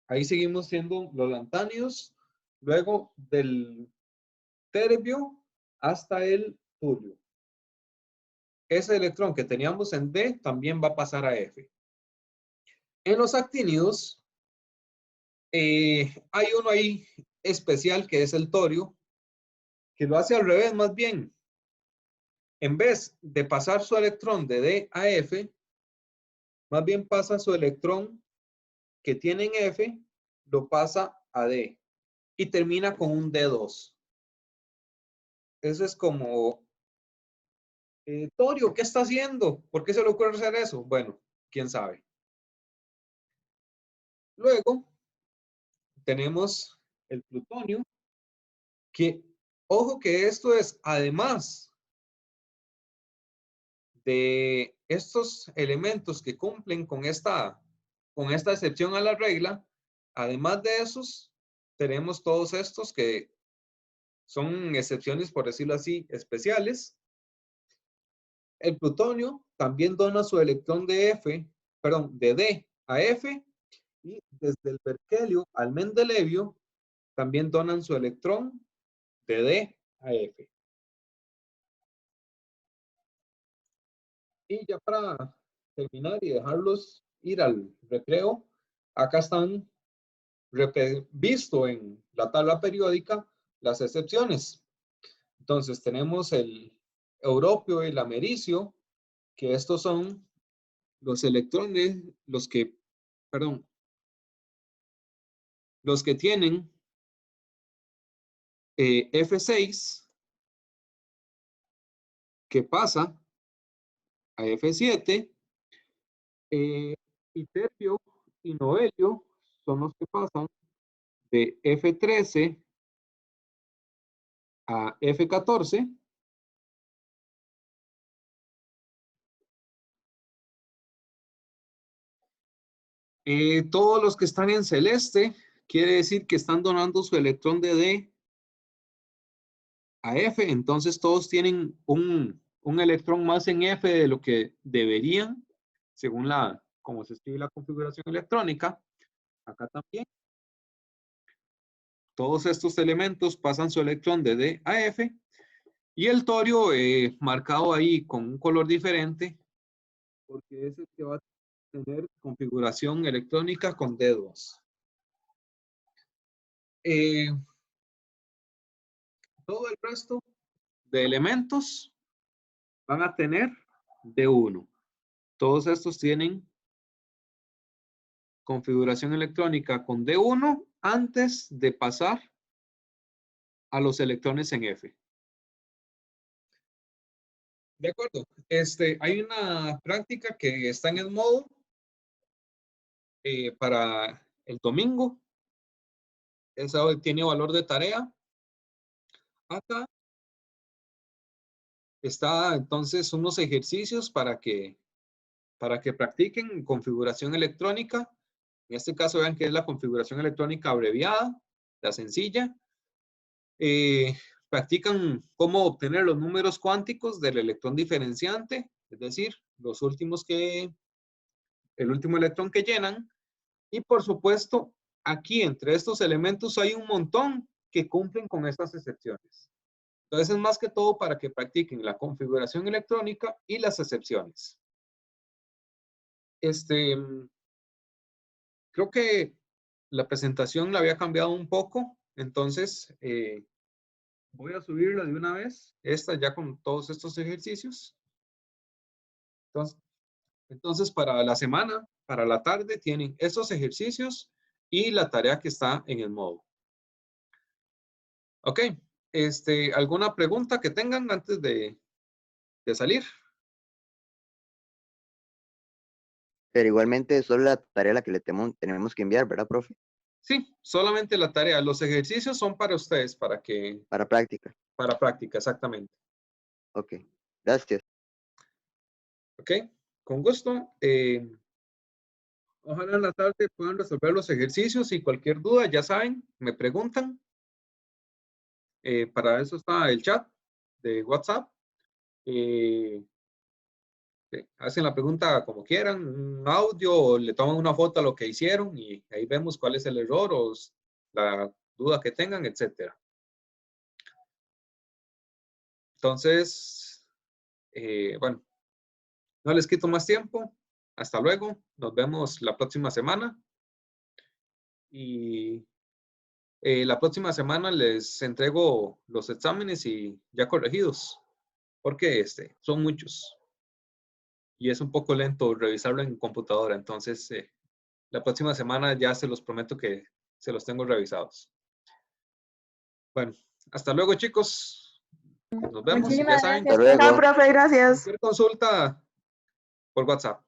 ahí seguimos siendo los lantánidos, luego del terbio hasta el turio. Ese electrón que teníamos en D también va a pasar a F. En los actínidos, hay uno ahí especial que es el torio, que lo hace al revés más bien. En vez de pasar su electrón de D a F, más bien pasa su electrón que tiene en F, lo pasa a D y termina con un D2. Eso es como, torio, ¿qué está haciendo? ¿Por qué se le ocurre hacer eso? Bueno, quién sabe. Luego tenemos el plutonio, que, ojo que esto es, además de estos elementos que cumplen con esta excepción a la regla, además de esos, tenemos todos estos que son excepciones, por decirlo así, especiales. El plutonio también dona su electrón de D a F, y desde el berkelio al mendelevio también donan su electrón de D a F. Y ya para terminar y dejarlos ir al recreo, acá están visto en la tabla periódica las excepciones. Entonces tenemos el europio y el americio, que estos son los electrones, los que tienen F6, que pasa a F7, y terpio y novelio son los que pasan de F13 a F14. Todos los que están en celeste, quiere decir que están donando su electrón de D a F, entonces todos tienen un electrón más en F de lo que deberían, según como se escribe la configuración electrónica. Acá también. Todos estos elementos pasan su electrón de D a F, y el torio marcado ahí con un color diferente, porque es el que va a tener configuración electrónica con D2. Todo el resto de elementos van a tener D1. Todos estos tienen configuración electrónica con D1 antes de pasar a los electrones en F. De acuerdo. Hay una práctica que está en el modo para el domingo. Esa hoy tiene valor de tarea. Acá está entonces unos ejercicios para que practiquen configuración electrónica. En este caso vean que es la configuración electrónica abreviada, la sencilla. Practican cómo obtener los números cuánticos del electrón diferenciante, es decir, el último electrón que llenan. Y por supuesto, aquí entre estos elementos hay un montón que cumplen con estas excepciones. Entonces es más que todo para que practiquen la configuración electrónica y las excepciones. Creo que la presentación la había cambiado un poco, entonces voy a subirla de una vez, esta ya con todos estos ejercicios. Entonces para la semana, para la tarde, tienen estos ejercicios y la tarea que está en el módulo. Ok, ¿Alguna pregunta que tengan antes de salir? Pero igualmente solo la tarea la que le tenemos que enviar, ¿verdad, profe? Sí, solamente la tarea. Los ejercicios son para ustedes, para práctica. Para práctica, exactamente. Ok, gracias. Ok, con gusto. Ojalá en la tarde puedan resolver los ejercicios y cualquier duda, ya saben, me preguntan. Para eso está el chat de WhatsApp. Hacen la pregunta como quieran, un audio o le toman una foto a lo que hicieron y ahí vemos cuál es el error o la duda que tengan, etcétera. Entonces, bueno, no les quito más tiempo. Hasta luego. Nos vemos la próxima semana. Y la próxima semana les entrego los exámenes y ya corregidos, porque son muchos. Y es un poco lento revisarlo en computadora. Entonces, la próxima semana ya se los prometo que se los tengo revisados. Bueno, hasta luego, chicos. Nos vemos. Ya Muchísimas saben, gracias. Hasta luego. Chao, profe, gracias. cualquier consulta por WhatsApp.